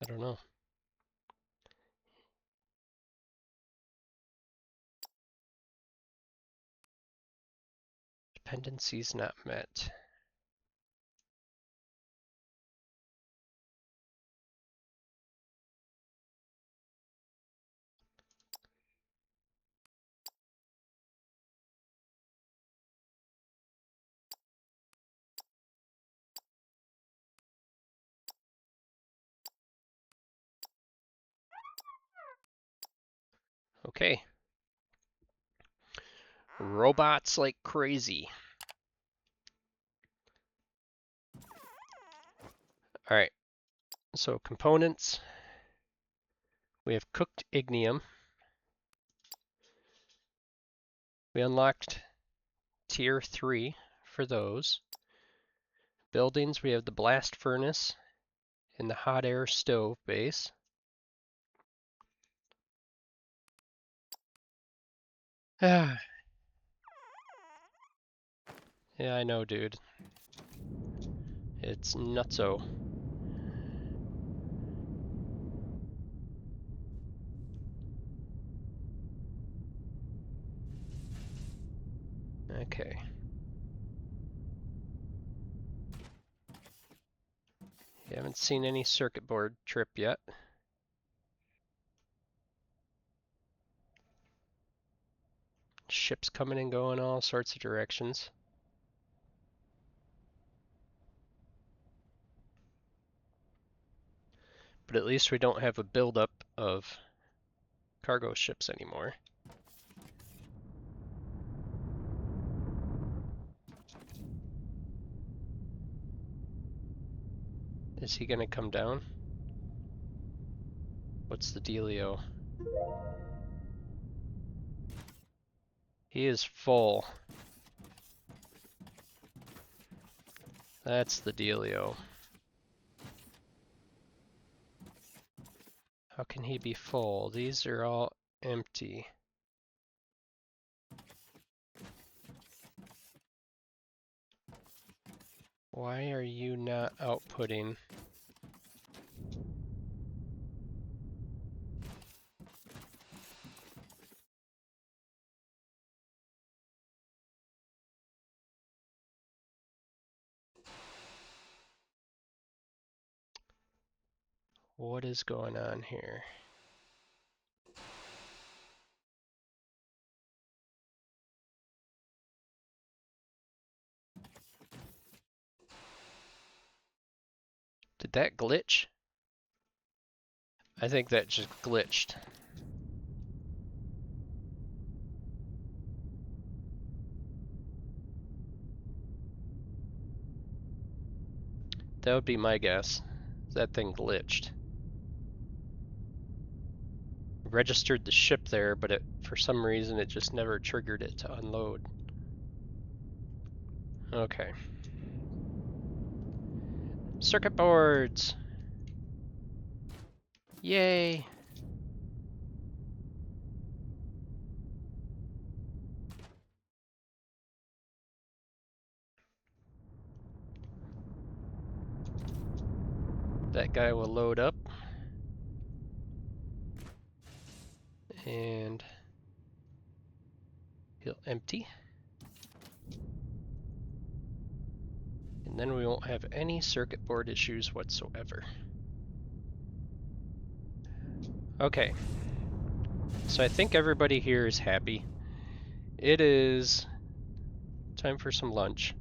I don't know. Dependencies not met. Okay. Robots like crazy. Alright, so components. We have cooked ignium. We unlocked tier 3 for those. Buildings, we have the blast furnace and the hot air stove base. Yeah, I know, dude. It's nutso. Okay. You haven't seen any circuit board trip yet. Ships coming and going all sorts of directions. But at least we don't have a buildup of cargo ships anymore. Is he gonna come down? What's the dealio? He is full. That's the dealio. How can he be full? These are all empty. Why are you not outputting? What is going on here? Did that glitch? I think that just glitched. That would be my guess. That thing glitched. Registered the ship there, but for some reason it just never triggered it to unload. Okay. Circuit boards! Yay! That guy will load up. And he'll empty. And then we won't have any circuit board issues whatsoever. Okay. So I think everybody here is happy. It is time for some lunch.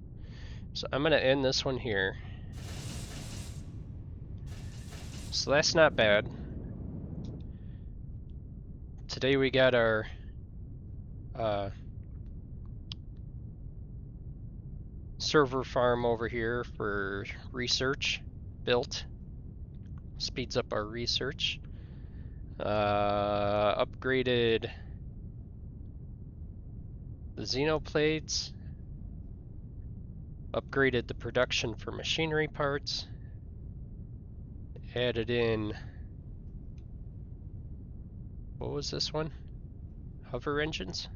So I'm going to end this one here. So that's not bad. Today we got our server farm over here for research built. Speeds up our research. Upgraded the xenoplates. Upgraded the production for machinery parts. Added in, what was this one? Hover engines?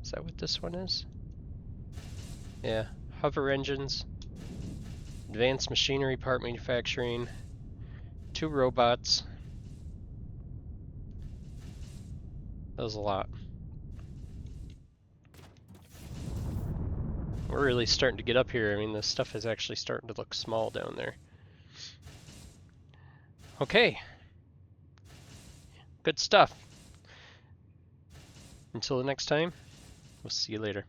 Is that what this one is? Yeah, hover engines, advanced machinery part manufacturing, 2 robots. That was a lot. We're really starting to get up here. I mean, this stuff is actually starting to look small down there. Okay. Good stuff. Until the next time, we'll see you later.